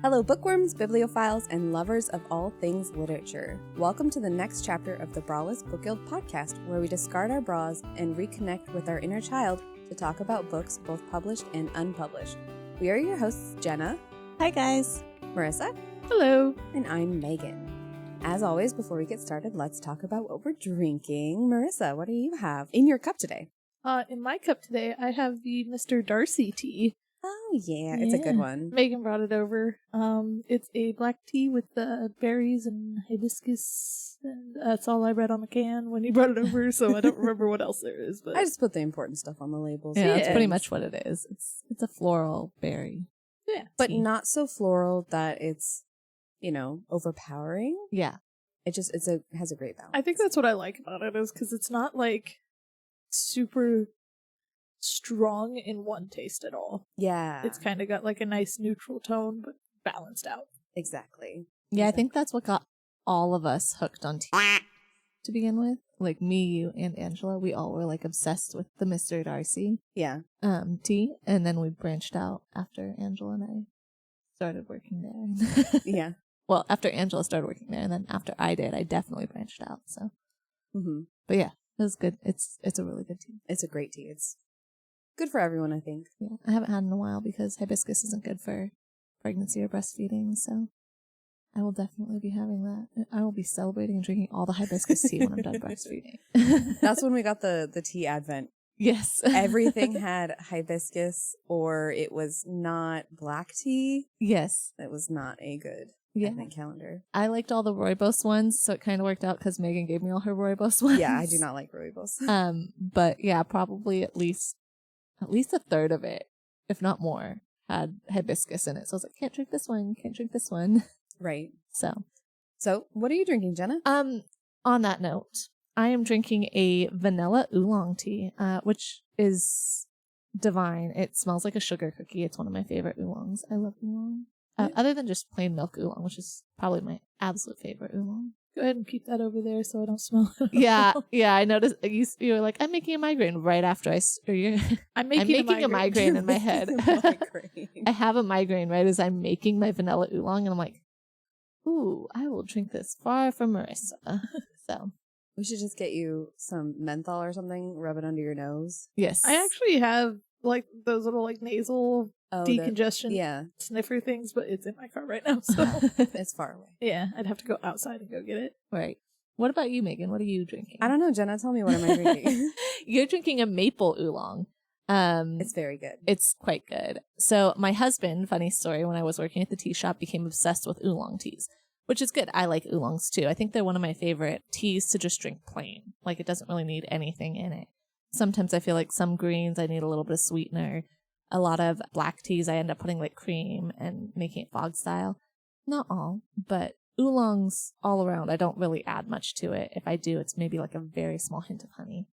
Hello, bookworms, bibliophiles, and lovers of all things literature. Welcome to the next chapter of the Braless Book Guild podcast, where we discard our bras and reconnect with our inner child to talk about books both published and unpublished. We are your hosts, Jenna. Hi, guys. Marissa. Hello. And I'm Megan. As always, before we get started, let's talk about what we're drinking. Marissa, what do you have in your cup today? In my cup today, I have the Mr. Darcy tea. Oh, yeah. It's a good one. Megan brought it over. It's a black tea with berries and hibiscus. And that's all I read on the can when he brought it over, so I don't remember what else there is. But I just put the important stuff on the labels. Yeah, that's pretty much what it is. It's a floral berry. yeah. But tea. not so floral that it's, overpowering. Yeah. It has a great balance. I think that's what I like about it, is because it's not, super strong in one taste at all. Yeah. It's kind of got, a nice neutral tone, but balanced out. Exactly. Yeah, I think that's what got all of us hooked on tea to begin with. Like me, you, and Angela, we all were obsessed with the Mr. Darcy Yeah. tea, and then we branched out after Angela and I started working there. Yeah. Well, after Angela started working there, and then after I did, I definitely branched out. So, But yeah, it was good. It's a really good tea. It's a great tea. It's good for everyone, I think. Yeah, I haven't had it in a while because hibiscus isn't good for pregnancy or breastfeeding, so I will definitely be having that. I will be celebrating and drinking all the hibiscus tea when I'm done breastfeeding. That's when we got the tea advent. Yes. Everything had hibiscus, or it was not black tea. Yes. That was not a good advent calendar. I liked all the rooibos ones, so it kind of worked out because Megan gave me all her rooibos ones. Yeah, I do not like rooibos. But yeah, probably at least a third of it, if not more, had hibiscus in it. So I was like, can't drink this one, can't drink this one. Right. So what are you drinking, Jenna? On that note, I am drinking a vanilla oolong tea, which is divine. It smells like a sugar cookie. It's one of my favorite oolongs. I love oolong. Other than just plain milk oolong, which is probably my absolute favorite oolong. Go ahead and keep that over there so I don't smell it. Yeah, I noticed you were like, I'm making a migraine right after I'm making a migraine in my head. Migraine. I have a migraine right as I'm making my vanilla oolong, and I'm like, ooh, I will drink this far from Marissa. So We should just get you some menthol or something, rub it under your nose. yes, I actually have those little nasal decongestion Yeah, sniffer things, but it's in my car right now, so it's far away. yeah, I'd have to go outside and go get it. right. What about you, Megan? What are you drinking? I don't know, Jenna. Tell me, what am I drinking? You're drinking a maple oolong. It's very good. It's quite good. So my husband, funny story, when I was working at the tea shop, became obsessed with oolong teas, which is good. I like oolongs too. I think they're one of my favorite teas to just drink plain. It doesn't really need anything in it. Sometimes I feel like some greens, I need a little bit of sweetener. A lot of black teas, I end up putting cream and making it fog style. Not all, but oolongs all around, I don't really add much to it. If I do, it's maybe a very small hint of honey.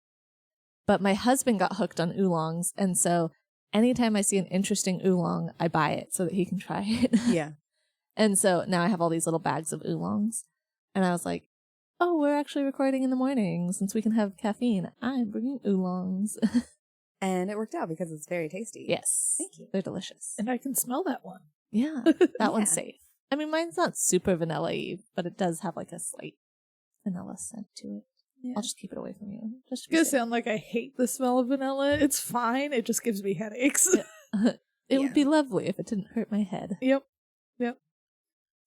But my husband got hooked on oolongs, and so anytime I see an interesting oolong, I buy it so that he can try it. Yeah. And so now I have all these little bags of oolongs, and I was like, oh, we're actually recording in the morning since we can have caffeine. I'm bringing oolongs. And it worked out because it's very tasty. Yes. Thank you. They're delicious. And I can smell that one. Yeah, that one's safe. I mean, mine's not super vanilla-y, but it does have a slight vanilla scent to it. Yeah. I'll just keep it away from you. Just It's gonna sound like I hate the smell of vanilla. It's fine. It just gives me headaches. It would be lovely if it didn't hurt my head. Yep.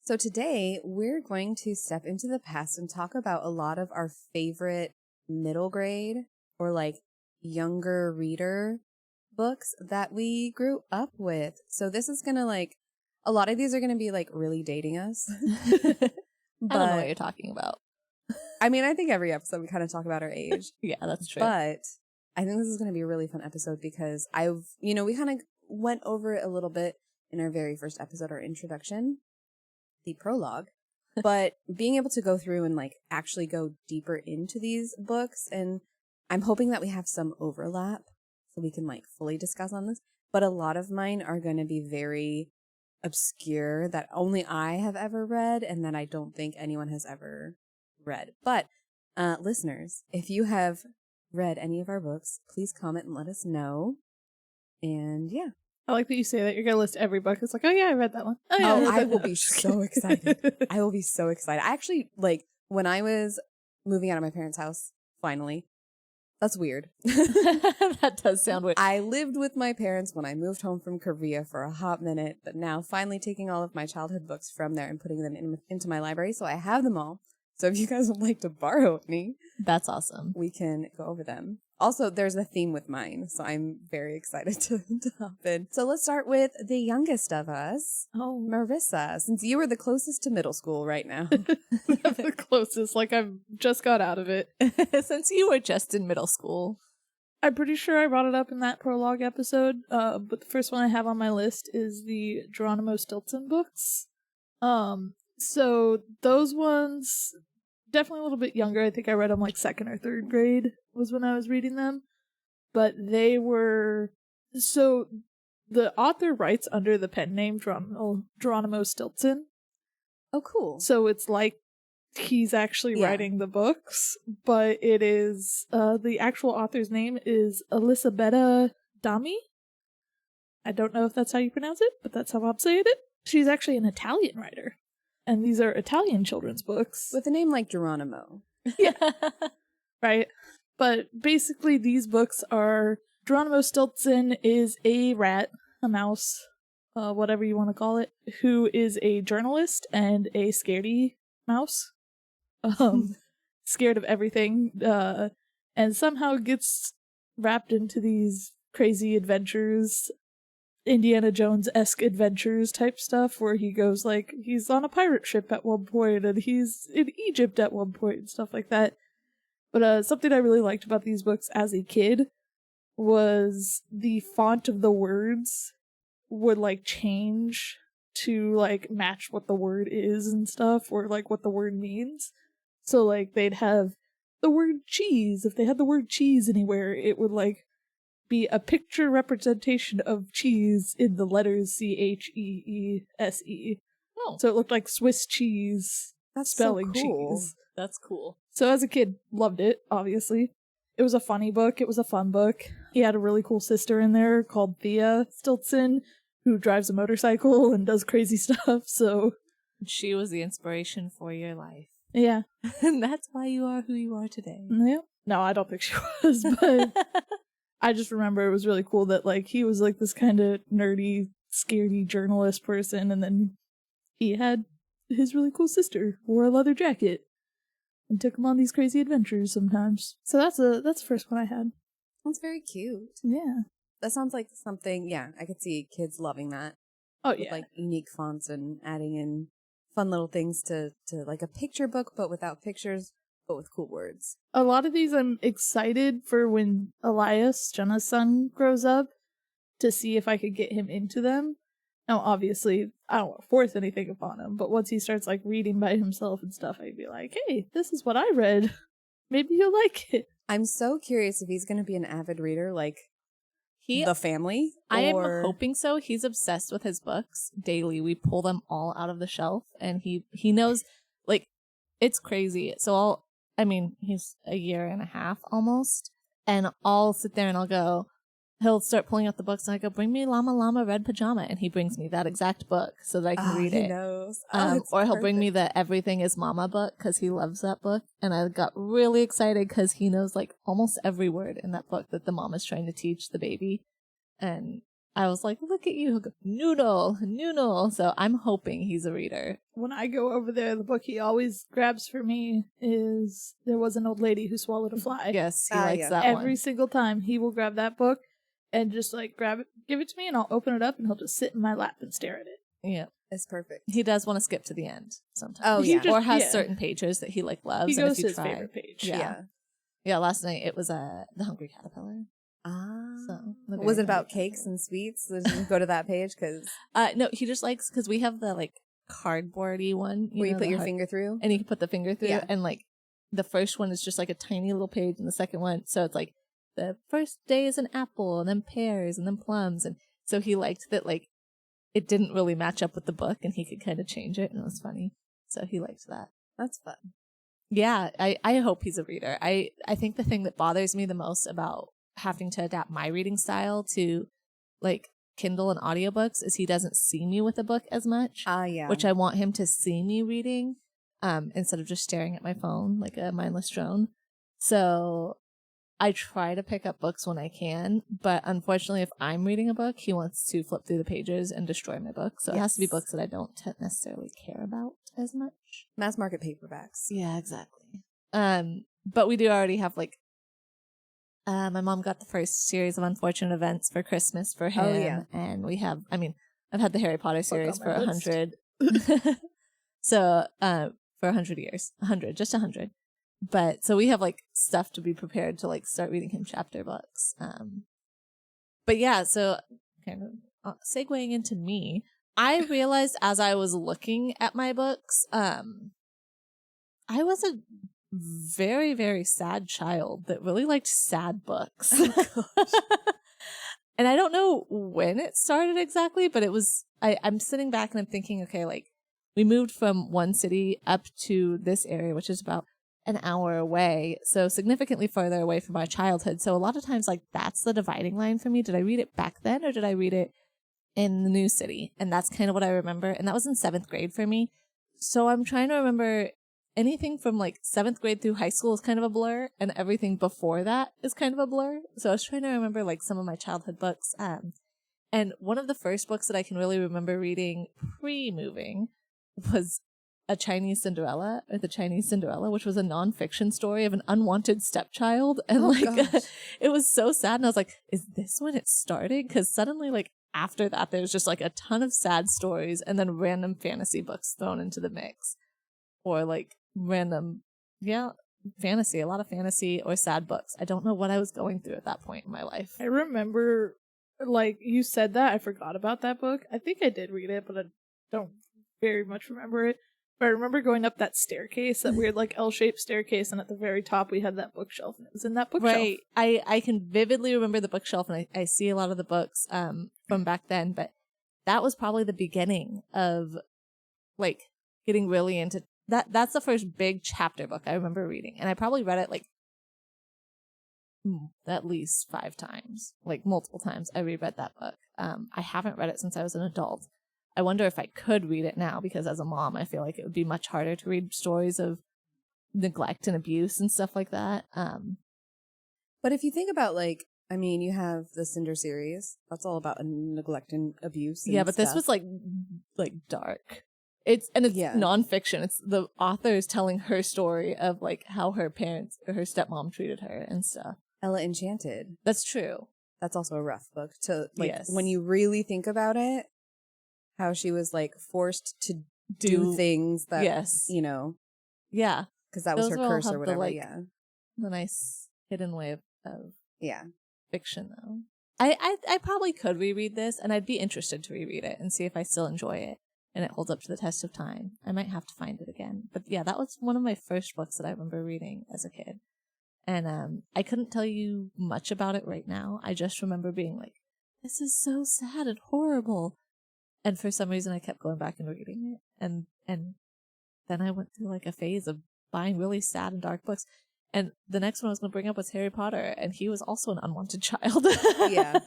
So today we're going to step into the past and talk about a lot of our favorite middle grade or younger reader books that we grew up with. So this is going to a lot of these are going to be really dating us. I don't know what you're talking about. I mean, I think every episode we kind of talk about our age. Yeah, that's true. But I think this is going to be a really fun episode because we kind of went over it a little bit in our very first episode, our introduction, the prologue. But being able to go through and actually go deeper into these books, and I'm hoping that we have some overlap so we can fully discuss on this. But a lot of mine are going to be very obscure that only I have ever read and that I don't think anyone has ever read. But listeners, if you have read any of our books, please comment and let us know. And yeah. I like that you say that. You're going to list every book. It's like, oh yeah, I read that one. Oh yeah, read I that will one. be so excited. I will be so excited. I actually, like, when I was moving out of my parents' house, finally, that's weird. That does sound weird. I lived with my parents when I moved home from Korea for a hot minute, but now finally taking all of my childhood books from there and putting them into my library. So I have them all. So if you guys would like to borrow any, That's awesome. we can go over them. Also, there's a theme with mine, so I'm very excited to hop in. So let's start with the youngest of us, Oh, Marissa, since you are the closest to middle school right now. the closest. Like I've just got out of it. Since you were just in middle school. I'm pretty sure I brought it up in that prologue episode, but the first one I have on my list is the Geronimo Stilton books. So those ones, definitely a little bit younger. I think I read them like 2nd or 3rd grade was when I was reading them. But they were, so the author writes under the pen name Geronimo Stilton. Oh, cool. So it's like he's actually writing the books, but it is the actual author's name is Elisabetta Dami. I don't know if that's how you pronounce it, but that's how I'm saying it. She's actually an Italian writer, and these are Italian children's books. With a name like Geronimo. Yeah, right. But basically, these books are Geronimo Stilton is a rat, a mouse, whatever you want to call it, who is a journalist and a scaredy mouse. Scared of everything, and somehow gets wrapped into these crazy adventures, Indiana Jones-esque adventures type stuff, where he goes like, he's on a pirate ship at one point, and he's in Egypt at one point, and stuff like that. But something I really liked about these books as a kid was the font of the words would like change to like match what the word is and stuff, or like what the word means. So, like, they'd have the word cheese. If they had the word cheese anywhere, it would, like, be a picture representation of cheese in the letters CHEESE. Oh, So it looked like Swiss cheese That's spelling so cool. cheese. that's cool. So as a kid, loved it, obviously. It was a funny book. It was a fun book. He had a really cool sister in there called Thea Stilton, who drives a motorcycle and does crazy stuff, so... She was the inspiration for your life. Yeah. And that's why you are who you are today. Yeah. No, I don't think she was, but I just remember it was really cool that, like, he was, like, this kind of nerdy, scaredy journalist person, and then he had his really cool sister, wore a leather jacket, and took him on these crazy adventures sometimes. So that's the first one I had. That's very cute. Yeah. That sounds like something, yeah, I could see kids loving that. Oh, With, yeah. like, unique fonts and adding in fun little things to like a picture book, but without pictures, but with cool words. A lot of these I'm excited for when Elias, Jenna's son, grows up, to see if I could get him into them. Now, obviously, I don't want to force anything upon him, but once he starts, like, reading by himself and stuff, I'd be like, hey, this is what I read. Maybe you'll like it. I'm so curious if he's going to be an avid reader, like The family. I am or... hoping so. He's obsessed with his books daily. We pull them all out of the shelf, and he knows, like, it's crazy. So he's a year and a half almost, and I'll sit there and I'll go, he'll start pulling out the books, and I go, bring me Llama Llama Red Pajama, and he brings me that exact book so that I can read he it. knows. Or he'll bring me the Everything is Mama book because he loves that book. And I got really excited because he knows like almost every word in that book that the mom is trying to teach the baby. And I was like, look at you. He'll go, noodle, noodle. So I'm hoping he's a reader. When I go over there, the book he always grabs for me is There Was an Old Lady Who Swallowed a Fly. Yes, he likes yeah. that Every one. single time he will grab that book and just like grab it, give it to me, and I'll open it up and he'll just sit in my lap and stare at it. Yeah. It's perfect. He does want to skip to the end sometimes. Oh, He yeah. just- Or has yeah. certain pages that he like loves. He and goes if to you his try, favorite page. Yeah. Yeah, last night it was The Hungry Caterpillar. Ah. So, the Was very it about hungry cakes caterpillar. and sweets? Did you go to that page? Because No, he just likes, because we have the like cardboardy one. where you know, put the your hard- finger through? and you can put the finger through, Yeah. and like the first one is just like a tiny little page, and the second one, so it's like the first day is an apple, and then pears, and then plums, and so he liked that like it didn't really match up with the book, and he could kind of change it, and it was funny. So he liked that. That's fun. Yeah, I hope he's a reader. I think the thing that bothers me the most about having to adapt my reading style to like Kindle and audiobooks is he doesn't see me with a book as much, Yeah. which I want him to see me reading instead of just staring at my phone like a mindless drone. So I try to pick up books when I can, but unfortunately, if I'm reading a book, he wants to flip through the pages and destroy my book. So it has to be books that I don't necessarily care about as much. Mass market paperbacks. Yeah, exactly. But we do already have like, my mom got the first series of Unfortunate Events for Christmas for him. Oh, yeah. And we have, I mean, I've had the Harry Potter series on for my list. 100. So, for 100 years, 100, just 100. But so we have like stuff to be prepared to like start reading him chapter books. But yeah, so kind of segueing into me, I realized as I was looking at my books, I was a very, very sad child that really liked sad books. And I don't know when it started exactly, but it was, I'm sitting back and I'm thinking, okay, like we moved from one city up to this area, which is about an hour away. So significantly further away from my childhood. So a lot of times like that's the dividing line for me. Did I read it back then or did I read it in the new city? And that's kind of what I remember. And that was in 7th grade for me. So I'm trying to remember anything from like 7th grade through high school is kind of a blur, and everything before that is kind of a blur. So I was trying to remember like some of my childhood books. And one of the first books that I can really remember reading pre-moving was A Chinese Cinderella, or The Chinese Cinderella, which was a nonfiction story of an unwanted stepchild. And it was so sad. And I was like, is this when it started? Because suddenly, like, after that, there's just like a ton of sad stories and then random fantasy books thrown into the mix. Or like random, fantasy, a lot of fantasy or sad books. I don't know what I was going through at that point in my life. I remember, like, you said that. I forgot about that book. I think I did read it, but I don't very much remember it. But I remember going up that staircase, that weird, like, L-shaped staircase, and at the very top we had that bookshelf, and it was in that bookshelf. Right. I can vividly remember the bookshelf, and I see a lot of the books from back then, but that was probably the beginning of, like, getting really into that's the first big chapter book I remember reading. And I probably read it like at least 5 times, like multiple times. I reread that book. I haven't read it since I was an adult. I wonder if I could read it now, because as a mom, I feel like it would be much harder to read stories of neglect and abuse and stuff like that. But if you think about like, I mean, you have the Cinder series. That's all about neglect and abuse. And but this was like dark. It's nonfiction. It's the author is telling her story of like how her parents or her stepmom treated her and stuff. Ella Enchanted. That's true. That's also a rough book to like when you really think about it, how she was like forced to do things that, you know. Yeah. Because that was her curse or whatever. The nice hidden way of fiction though. I probably could reread this, and I'd be interested to reread it and see if I still enjoy it. And it holds up to the test of time. I might have to find it again. But yeah, that was one of my first books that I remember reading as a kid. And I couldn't tell you much about it right now. I just remember being like, this is so sad and horrible. And for some reason, I kept going back and reading it. And then I went through like a phase of buying really sad and dark books. And the next one I was going to bring up was Harry Potter. And he was also an unwanted child. Yeah.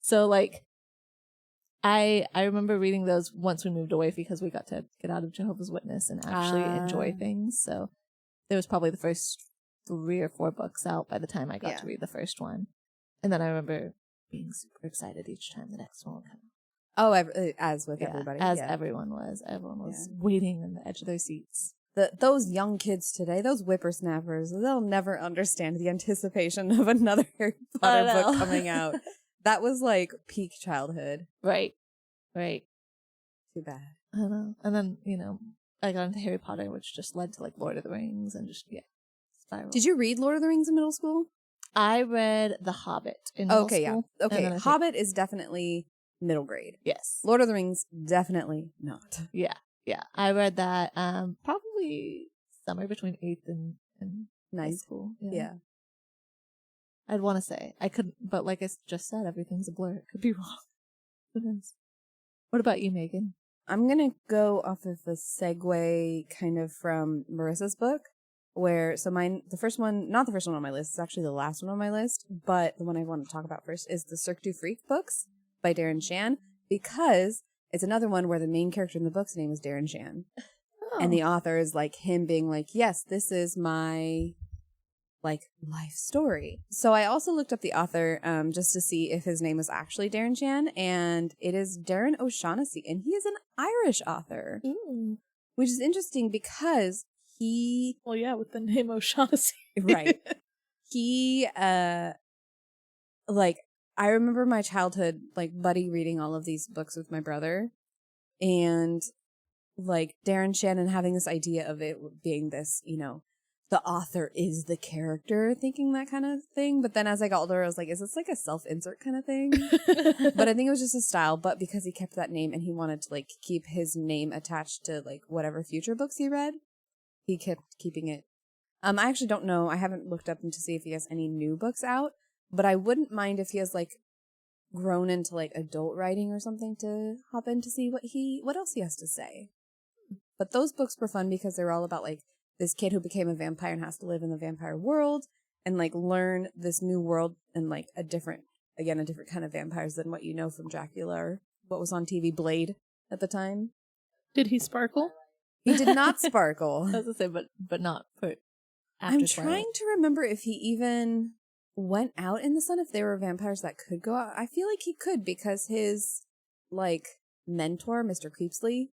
So like, I remember reading those once we moved away, because we got to get out of Jehovah's Witness and actually enjoy things. So there was probably the first 3 or 4 books out by the time I got to read the first one. And then I remember being super excited each time the next one would come out. Oh, as with everybody. Everyone was. Everyone was waiting on the edge of their seats. Those young kids today, those whippersnappers, they'll never understand the anticipation of another Harry Potter book coming out. That was like peak childhood. Right. Too bad. I know. And then, I got into Harry Potter, which just led to like Lord of the Rings and just, spiral. Did you read Lord of the Rings in middle school? I read The Hobbit in middle school. Okay, Hobbit is definitely middle grade. Yes. Lord of the Rings, definitely not. Yeah. I read that probably somewhere between 8th and 9th school. Yeah. I'd want to say. I couldn't, but like I just said, everything's a blur. It could be wrong. Who knows? What about you, Megan? I'm going to go off of a segue kind of from Marissa's book, the first one, not the first one on my list, it's actually the last one on my list, but the one I want to talk about first is the Cirque du Freak books by Darren Shan, because it's another one where the main character in the book's name is Darren Shan. Oh. And the author is like him being like, yes, this is my like life story. So I also looked up the author just to see if his name was actually Darren Shan, and it is Darren O'Shaughnessy, and he is an Irish author, which is interesting because well, yeah, with the name O'Shaughnessy. Right. He, like, I remember my childhood, like, buddy reading all of these books with my brother, and, like, Darren Shannon having this idea of it being this, you know, the author is the character, thinking that kind of thing. But then as I got older, I was like, is this like a self-insert kind of thing? But I think it was just a style. But because he kept that name and he wanted to, like, keep his name attached to, like, whatever future books he read, he kept keeping it. I actually don't know. I haven't looked up to see if he has any new books out, but I wouldn't mind if he has like grown into like adult writing or something to hop in to see what else he has to say. But those books were fun because they're all about like this kid who became a vampire and has to live in the vampire world and like learn this new world and like a different kind of vampires than what you know from Dracula or what was on TV, Blade at the time. Did he sparkle? He did not sparkle. I was gonna say, but not for. I'm trying to remember if he even went out in the sun, if there were vampires that could go out. I feel like he could because his, like, mentor, Mr. Creepsley,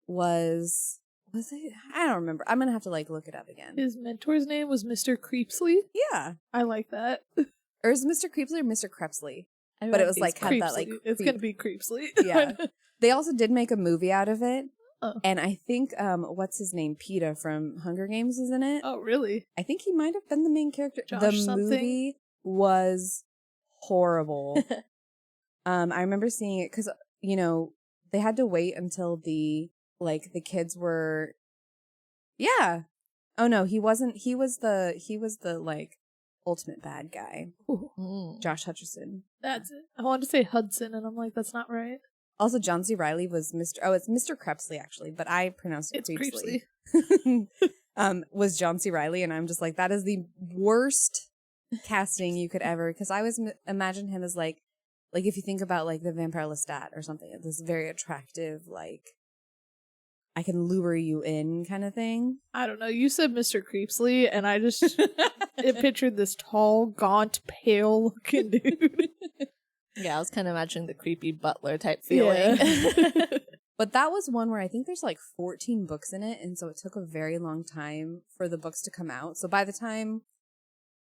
was it? I don't remember. I'm gonna have to, like, look it up again. His mentor's name was Mr. Creepsley? Yeah. I like that. Or is it Mr. Creepsley or Mr. Crepsley? But it was, like, had that, like, It's gonna be Creepsley. Yeah. They also did make a movie out of it. Oh. And I think, what's his name? PETA from Hunger Games is in it. Oh, really? I think he might have been the main character. Josh the something? movie was horrible. I remember seeing it because, you know, they had to wait until the kids were, yeah. Oh no, he wasn't. He was the like ultimate bad guy. Josh Hutcherson. That's it. I wanted to say Hudson, and I'm like, that's not right. Also, John C. Reilly was it's Mr. Crepsley, actually, but I pronounced it Creepsley. Was John C. Reilly, and I'm just like, that is the worst casting you could ever, because I always imagine him as like if you think about like the Vampire Lestat or something, this very attractive, like, I can lure you in kind of thing. I don't know. You said Mr. Creepsley, and I just pictured this tall, gaunt, pale-looking dude. Yeah, I was kind of imagining the creepy butler type feeling. Yeah. But that was one where I think there's like 14 books in it, and so it took a very long time for the books to come out. So by the time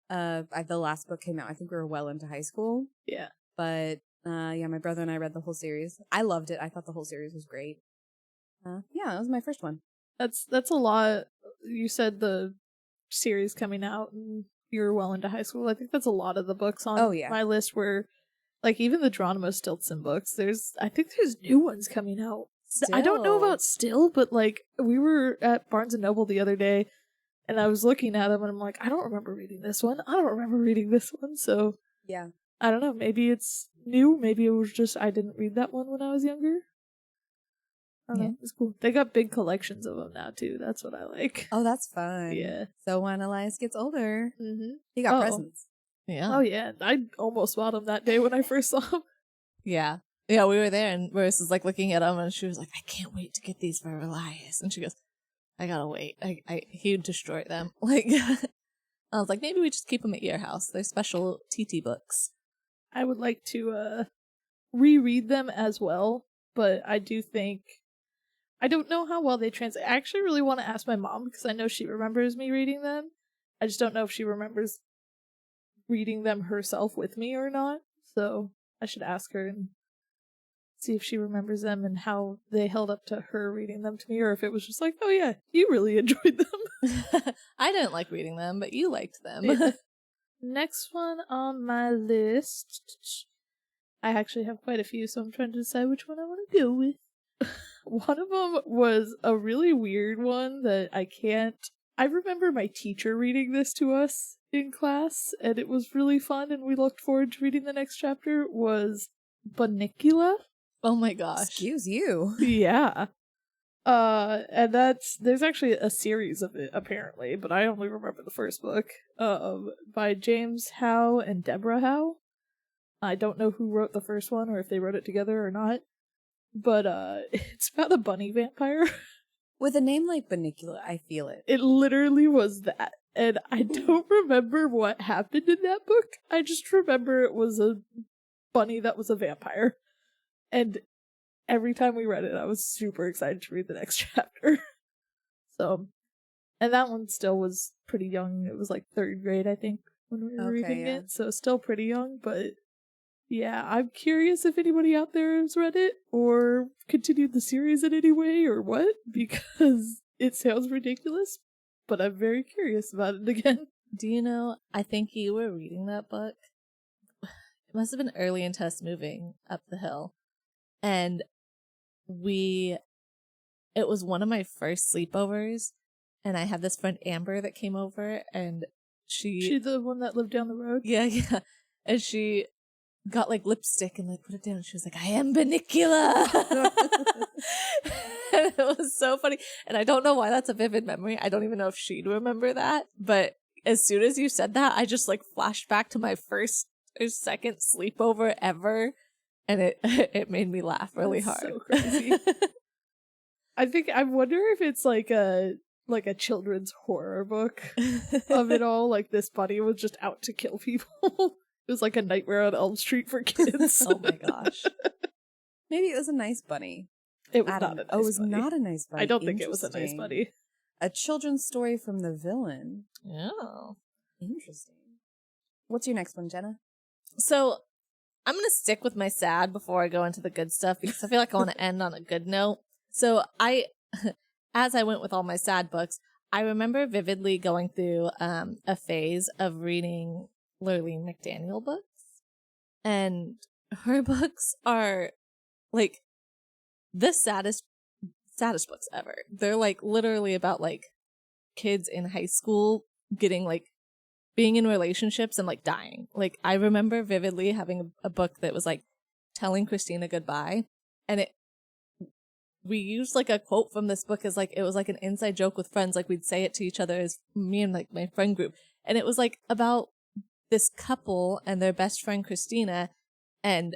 the last book came out, I think we were well into high school. Yeah. But yeah, my brother and I read the whole series. I loved it. I thought the whole series was great. Yeah, that was my first one. That's a lot. You said the series coming out and you were well into high school. I think that's a lot of the books on my list where, like, even the Geronimo Stilton books, I think there's new ones coming out. Still. I don't know about still, but like we were at Barnes and Noble the other day and I was looking at them and I'm like, I don't remember reading this one. I don't remember reading this one. So yeah, I don't know. Maybe it's new. Maybe it was just I didn't read that one when I was younger. I don't know. It's cool. They got big collections of them now too. That's what I like. Oh, that's fun. Yeah. So when Elias gets older, he got presents. Yeah. Oh yeah. I almost bought them that day when I first saw them. Yeah. Yeah, we were there and Marissa was like looking at them and she was like, I can't wait to get these for Elias. And she goes, I gotta wait. He'd destroy them. Like, I was like, maybe we just keep them at your house. They're special TT books. I would like to reread them as well, but I do think I don't know how well they translate. I actually really want to ask my mom because I know she remembers me reading them. I just don't know if she remembers reading them herself with me or not. So I should ask her and see if she remembers them and how they held up to her reading them to me, or if it was just like, oh yeah, you really enjoyed them. I didn't like reading them, but you liked them. Yeah. Next one on my list, I actually have quite a few, so I'm trying to decide which one I want to go with. One of them was a really weird one that I remember my teacher reading this to us in class, and it was really fun, and we looked forward to reading the next chapter, was Bunnicula. Oh my gosh. Excuse you. Yeah. And there's actually a series of it apparently, but I only remember the first book. By James Howe and Deborah Howe. I don't know who wrote the first one or if they wrote it together or not. But it's about a bunny vampire. With a name like Bunnicula, I feel it. It literally was that. And I don't remember what happened in that book. I just remember it was a bunny that was a vampire. And every time we read it, I was super excited to read the next chapter. So, and that one still was pretty young. It was like 3rd grade, I think, when we were reading it. So still pretty young, but yeah, I'm curious if anybody out there has read it or continued the series in any way or what, because it sounds ridiculous, but I'm very curious about it again. Do you know, I think you were reading that book. It must have been early into us moving up the hill. And it was one of my first sleepovers, and I had this friend Amber that came over, and she the one that lived down the road? Yeah. And she got like lipstick and like put it down, and she was like, I am Bunnicula. And it was so funny. And I don't know why that's a vivid memory. I don't even know if she'd remember that, but as soon as you said that, I just like flashed back to my first or second sleepover ever. And it made me laugh really hard. So crazy. I wonder if it's like a children's horror book of it all. Like this bunny was just out to kill people. It was like a Nightmare on Elm Street for kids. Oh my gosh. Maybe it was a nice bunny. It was not a nice bunny. Oh, it was not a nice bunny. I don't think it was a nice bunny. A children's story from the villain. Oh. Interesting. What's your next one, Jenna? So I'm going to stick with my sad before I go into the good stuff because I feel like I want to end on a good note. So as I went with all my sad books, I remember vividly going through a phase of reading Lurleen McDaniel books. And her books are like the saddest books ever. They're like literally about like kids in high school getting like being in relationships and like dying. Like I remember vividly having a book that was like telling Christina goodbye, and we used like a quote from this book as like it was like an inside joke with friends. Like we'd say it to each other as me and like my friend group, and it was like about this couple and their best friend Christina, and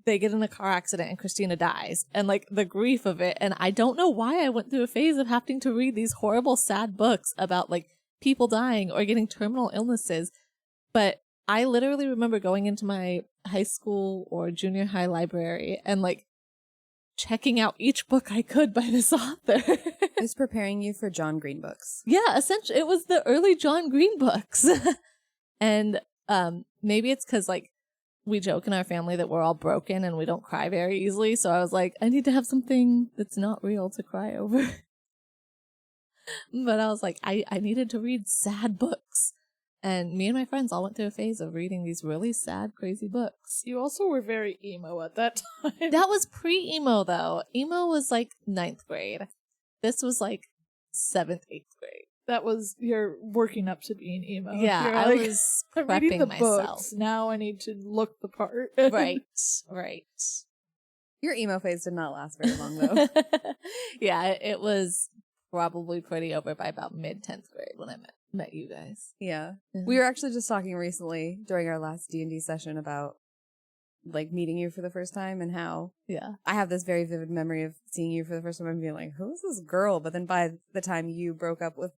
they get in a car accident and Christina dies, and like the grief of it. And I don't know why I went through a phase of having to read these horrible sad books about like people dying or getting terminal illnesses. But I literally remember going into my high school or junior high library and like checking out each book I could by this author. It was preparing you for John Green books. Yeah, essentially it was the early John Green books. And maybe it's because like we joke in our family that we're all broken and we don't cry very easily. So I was like, I need to have something that's not real to cry over. But I was like, I needed to read sad books. And me and my friends all went through a phase of reading these really sad, crazy books. You also were very emo at that time. That was pre-emo, though. Emo was like 9th grade. This was like 7th, 8th grade. That was, you're working up to being emo. Yeah, you're I like, was I'm reading the prepping myself. books. Now I need to look the part. Right. Your emo phase did not last very long, though. Yeah, it was probably pretty over by about mid-10th grade when I met you guys. Yeah. We were actually just talking recently during our last D&D session about like meeting you for the first time and how I have this very vivid memory of seeing you for the first time and being like, who is this girl? But then by the time you broke up with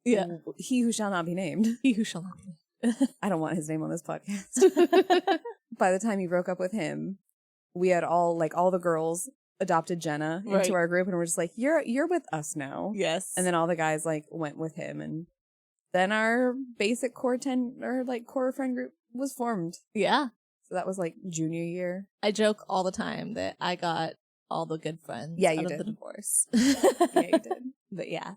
he who shall not be named. He who shall not be named. I don't want his name on this podcast. By the time you broke up with him, we had all the girls adopted Jenna into our group, and we're just like, you're with us now. Yes. And then all the guys like went with him, and then our basic core core friend group was formed. Yeah. So that was like junior year. I joke all the time that I got all the good friends out of the divorce. Yeah, you did. But yeah.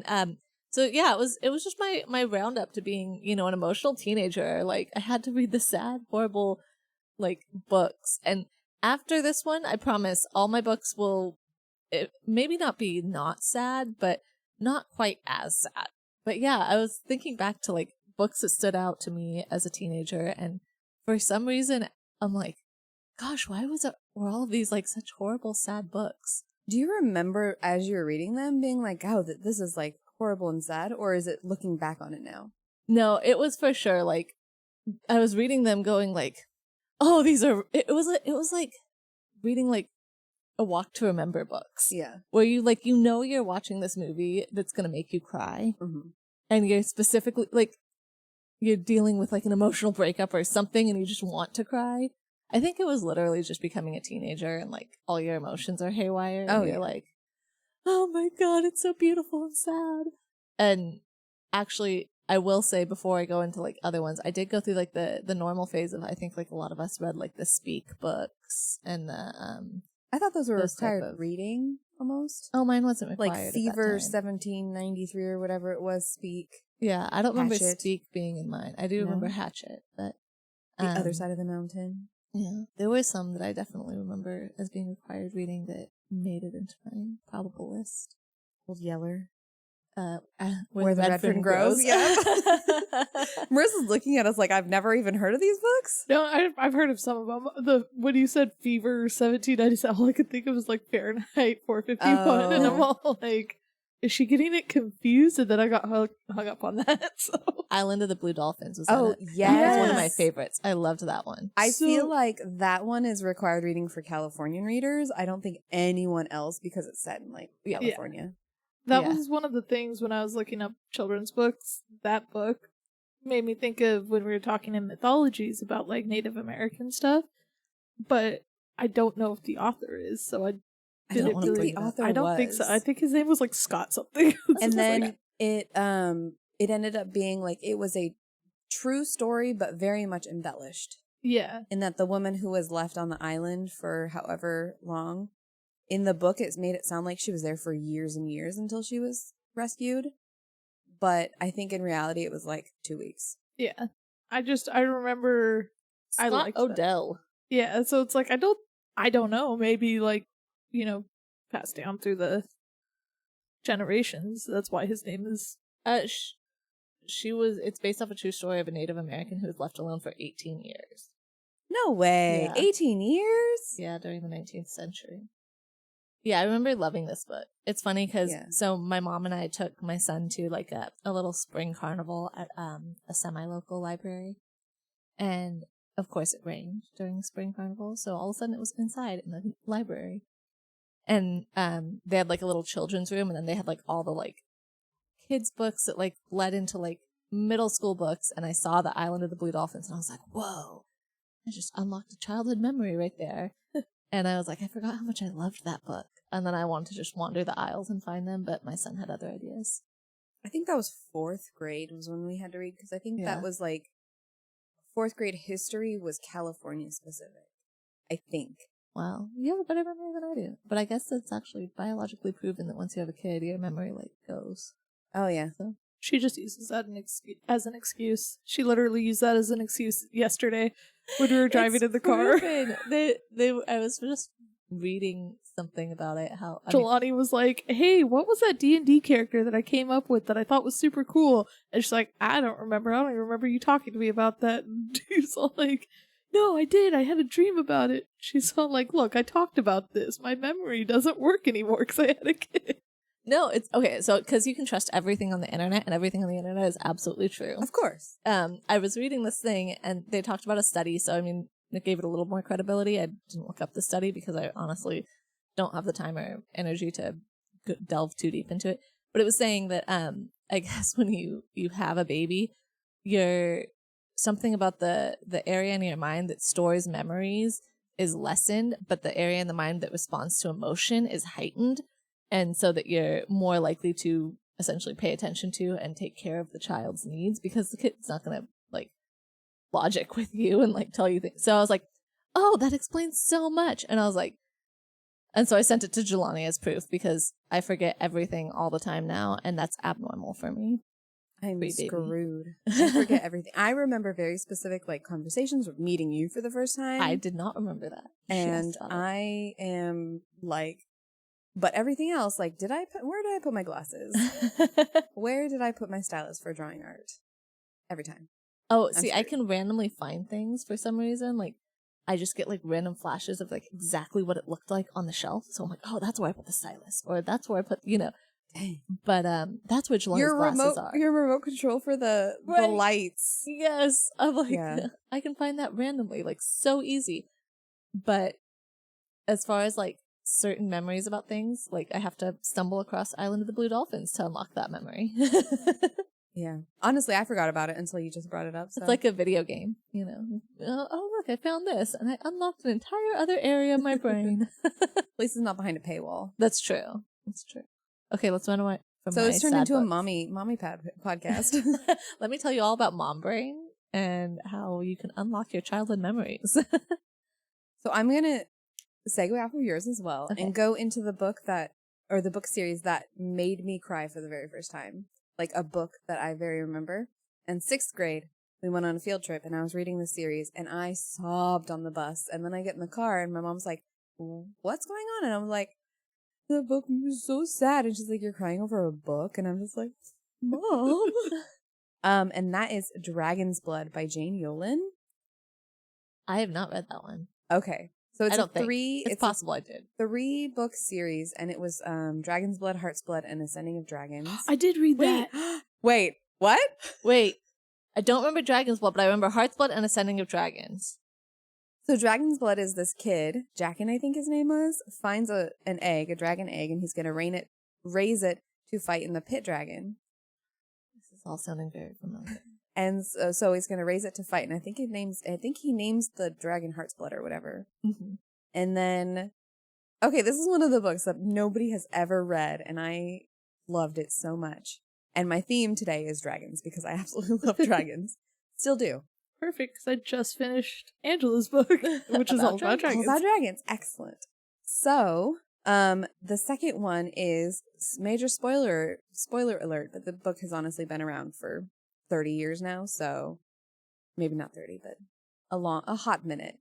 And so yeah, it was just my roundup to being, an emotional teenager. Like I had to read the sad, horrible like books. And after this one, I promise all my books will maybe not be not sad, but not quite as sad. But yeah, I was thinking back to like books that stood out to me as a teenager, and for some reason I'm like, gosh, why were all of these like such horrible sad books? Do you remember as you were reading them being like, oh, this is like horrible and sad? Or is it looking back on it now? No, it was for sure like I was reading them going like, oh, these are it was like reading like a Walk to Remember books. Yeah. Where you like you're watching this movie that's gonna make you cry. Mm-hmm. And you're specifically like you're dealing with like an emotional breakup or something and you just want to cry. I think it was literally just becoming a teenager and like all your emotions are haywire. Oh, and you're yeah. like, oh my God, it's so beautiful and sad. And actually, I will say before I go into like other ones, I did go through like the normal phase of, I think like a lot of us read like the Speak books and the, I thought those were Those type required of- reading almost. oh, mine wasn't required. Like at that Fever time. 1793 or whatever it was, Speak. Yeah, I don't remember Hatchet. Speak being in mine. I do No? remember Hatchet, but The Other Side of the Mountain. Yeah, there were some that I definitely remember as being required reading that made it into my probable list. Old Yeller. Where the Redfern grows, yeah. Marissa's looking at us like, I've never even heard of these books. No, I've heard of some of them. When you said Fever 1797, all I could think of was like Fahrenheit 451, and I'm all like, is she getting it confused? And then I got hung up on that. So Island of the Blue Dolphins was Oh, in it. yes. That was one of my favorites. I loved that one. I So- feel like that one is required reading for Californian readers. I don't think anyone else, because it's set in like Yeah. California. that Yeah. was one of the things when I was looking up children's books. That book made me think of when we were talking in mythologies about like Native American stuff. But I don't know if the author is, so I I Did don't it think really- the author I don't think so. was. I think his name was like Scott something. And So then like, it ended up being like it was a true story, but very much embellished. yeah, In that the woman who was left on the island for however long, in the book, it's made it sound like she was there for years and years until she was rescued. But I think in reality, it was like 2 weeks. yeah. I remember. I Scott liked that. Odell. Yeah, so it's like I don't know. Maybe like passed down through the generations. That's why his name is. She was. It's based off a true story of a Native American who was left alone for 18 years. No way. Yeah. 18 years? Yeah, during the 19th century. Yeah, I remember loving this book. It's funny because Yeah. so my mom and I took my son to like a little spring carnival at a semi-local library, and of course it rained during spring carnival, so all of a sudden it was inside in the library, and they had like a little children's room, and then they had like all the like kids books that like led into like middle school books, and I saw the Island of the Blue Dolphins, and I was like, whoa, I just unlocked a childhood memory right there. And I was like, I forgot how much I loved that book. And then I wanted to just wander the aisles and find them, but my son had other ideas. I think that was 4th grade was when we had to read, because I think Yeah. that was like 4th grade history was California specific. I think. Wow, you have a better memory than I do. But I guess that's actually biologically proven that once you have a kid, your memory like goes. Oh, yeah. She just uses that as an excuse. She literally used that as an excuse yesterday when we were driving in the car. Proven. I was just reading something about it. How I mean, Jelani was like, "Hey, what was that D&D character that I came up with that I thought was super cool?" And she's like, "I don't remember. I don't even remember you talking to me about that." And he's all like, "No, I did. I had a dream about it." She's all like, "Look, I talked about this. My memory doesn't work anymore because I had a kid." no, it's okay. So because you can trust everything on the internet, and everything on the internet is absolutely true. Of course. I was reading this thing and they talked about a study. So, I mean, it gave it a little more credibility. I didn't look up the study because I honestly don't have the time or energy to delve too deep into it. But it was saying that, I guess when you have a baby, you're something about the area in your mind that stores memories is lessened, but the area in the mind that responds to emotion is heightened. And so that you're more likely to essentially pay attention to and take care of the child's needs because the kid's not going to like logic with you and like tell you things. So I was like, oh, that explains so much. And I was like, and so I sent it to Jelani as proof because I forget everything all the time now. And that's abnormal for me. I'm Wait, baby. screwed. I forget everything. I remember very specific like conversations with meeting you for the first time. I did not remember that. and Just on it. I am like, but everything else, like, where did I put my glasses? Where did I put my stylus for drawing art? Every time. Oh, I'm see, I screwed. can randomly find things for some reason. Like, I just get like random flashes of like exactly what it looked like on the shelf. So I'm like, oh, that's where I put the stylus, or that's where I put, Dang. But that's what Jelani's glasses are. Your remote control for the Right. lights. Yes, I'm like, Yeah. I can find that randomly, like so easy. But as far as like certain memories about things, like I have to stumble across Island of the Blue Dolphins to unlock that memory. Yeah. Honestly, I forgot about it until you just brought it up. So. It's like a video game, Oh, look, I found this, and I unlocked an entire other area of my brain. At least it's not behind a paywall. That's true. That's true. Okay, let's run away from So my it's turned sad into a books. mommy pad podcast. Let me tell you all about Mom Brain and how you can unlock your childhood memories. So I'm going to segue off of yours as well Okay. and go into the book the book series that made me cry for the very first time. Like a book that I very remember. In 6th grade, we went on a field trip and I was reading the series and I sobbed on the bus. And then I get in the car and my mom's like, what's going on? And I'm like, the book was so sad. And she's like, you're crying over a book? And I'm just like, Mom. And that is Dragon's Blood by Jane Yolen. I have not read that one. Okay. So it's I don't a think. three. It's possible I did. 3-book series, and it was Dragon's Blood, Heart's Blood, and Ascending of Dragons. I did read Wait, that. wait, what? Wait, I don't remember Dragon's Blood, but I remember Heart's Blood and Ascending of Dragons. So Dragon's Blood is this kid, Jaqen, I think his name was, finds a dragon egg, and he's gonna raise it to fight in the pit dragon. This is all sounding very familiar. And so he's gonna raise it to fight, and I think he names the dragon Heart's Blood or whatever. Mm-hmm. And then, okay, this is one of the books that nobody has ever read, and I loved it so much. And my theme today is dragons, because I absolutely love dragons. Still do. Perfect, because I just finished Angela's book, which is all about All dragons. about dragons. Excellent. So, the second one is major spoiler alert, but the book has honestly been around for 30 years now, so maybe not 30, but a hot minute.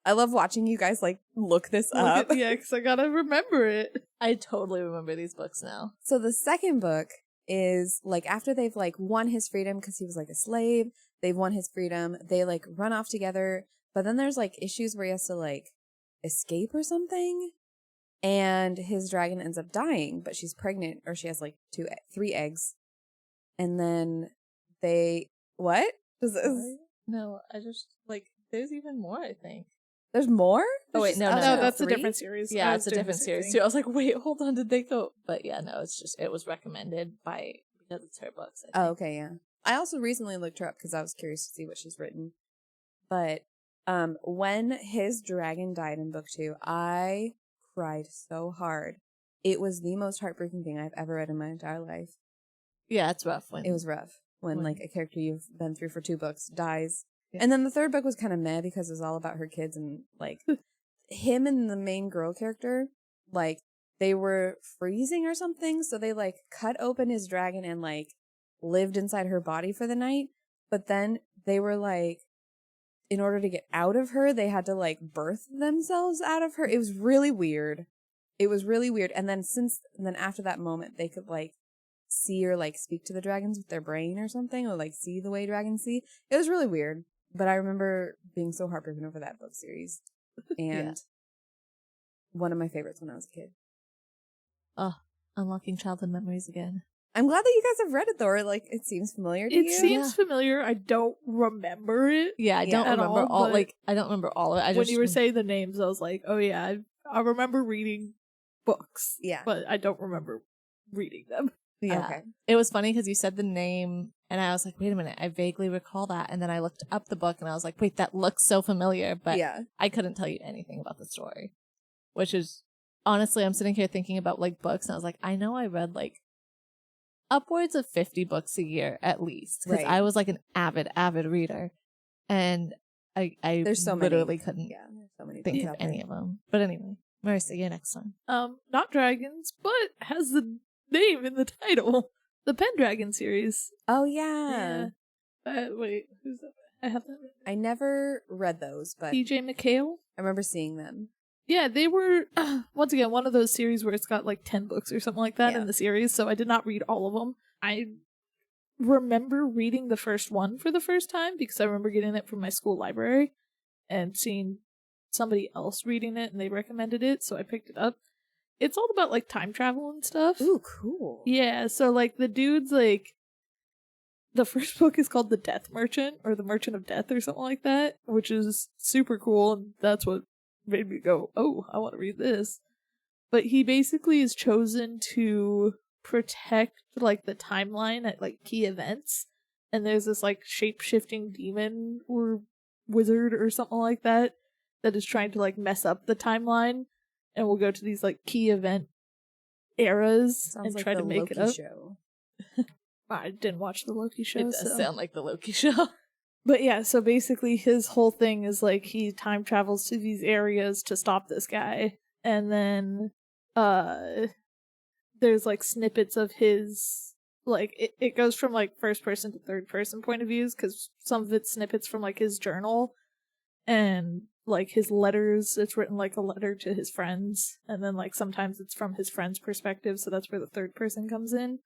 I love watching you guys like look this up. Yeah, because I gotta remember it. I totally remember these books now. So the second book is like after they've like won his freedom because he was like a slave, they've won his freedom, they like run off together, but then there's like issues where he has to like escape or something, and his dragon ends up dying, but she's pregnant, or she has like 3 eggs, and then what? No, I just like there's even more, I think. There's more? Oh, wait, no, No, no, that's a 3? different series. Yeah, I it's was a doing the different same series thing. too. I was like, wait, hold on, did they go? But yeah, no, it was recommended because it's her books. I Oh, think. okay, yeah. I also recently looked her up because I was curious to see what she's written. But when his dragon died in book 2, I cried so hard. It was the most heartbreaking thing I've ever read in my entire life. Yeah, it's rough when It was rough when When- like a character you've been through for 2 books dies. Yeah. And then the third book was kind of meh because it was all about her kids and like him and the main girl character, like they were freezing or something. So they like cut open his dragon and like lived inside her body for the night. But then they were like, in order to get out of her, they had to like birth themselves out of her. It was really weird. And then after that moment, they could like see or like speak to the dragons with their brain or something, or like see the way dragons see. It was really weird. But I remember being so heartbroken over that book series. And one of my favorites when I was a kid. Oh, unlocking childhood memories again. I'm glad that you guys have read it though, or like it seems familiar to you. It seems Yeah. familiar. I don't remember it. Yeah, I don't Yeah. At remember all, but I don't remember all of it. When you were saying the names, I was like, oh yeah, I remember reading books. Yeah. But I don't remember reading them. yeah. Okay. It was funny because you said the name and I was like, wait a minute, I vaguely recall that. And then I looked up the book and I was like, wait, that looks so familiar. But yeah. I couldn't tell you anything about the story, which is honestly, I'm sitting here thinking about like books and I was like, I know I read like upwards of 50 books a year at least because Right. I was like an avid reader. And I There's so literally many. couldn't Yeah. There's so many think books of out there. any of them. But anyway, Marissa, yeah, next one. Not dragons, but has the name in the title. The Pendragon series. Oh yeah. Wait, who's that? I have that written. I never read those, but PJ McHale. I remember seeing them. Yeah, they were, once again, one of those series where it's got like 10 books or something like that Yeah. in the series, so I did not read all of them. I remember reading the first one for the first time because I remember getting it from my school library and seeing somebody else reading it and they recommended it, so I picked it up. It's all about like time travel and stuff. Ooh, cool. Yeah, so like the dude's like the first book is called The Death Merchant or The Merchant of Death or something like that, which is super cool, and that's what made me go, "Oh, I want to read this." But he basically is chosen to protect like the timeline at like key events, and there's this like shape-shifting demon or wizard or something like that is trying to like mess up the timeline, and will go to these like key event eras Sounds and like try the to make Loki it up. Show. I didn't watch the Loki show. It does so. sound like the Loki show. But yeah, so basically his whole thing is like he time travels to these areas to stop this guy. And then there's like snippets of his like it goes from like first person to third person point of views, because some of it's snippets from like his journal and like his letters. It's written like a letter to his friends, and then like sometimes it's from his friend's perspective, so that's where the third person comes in.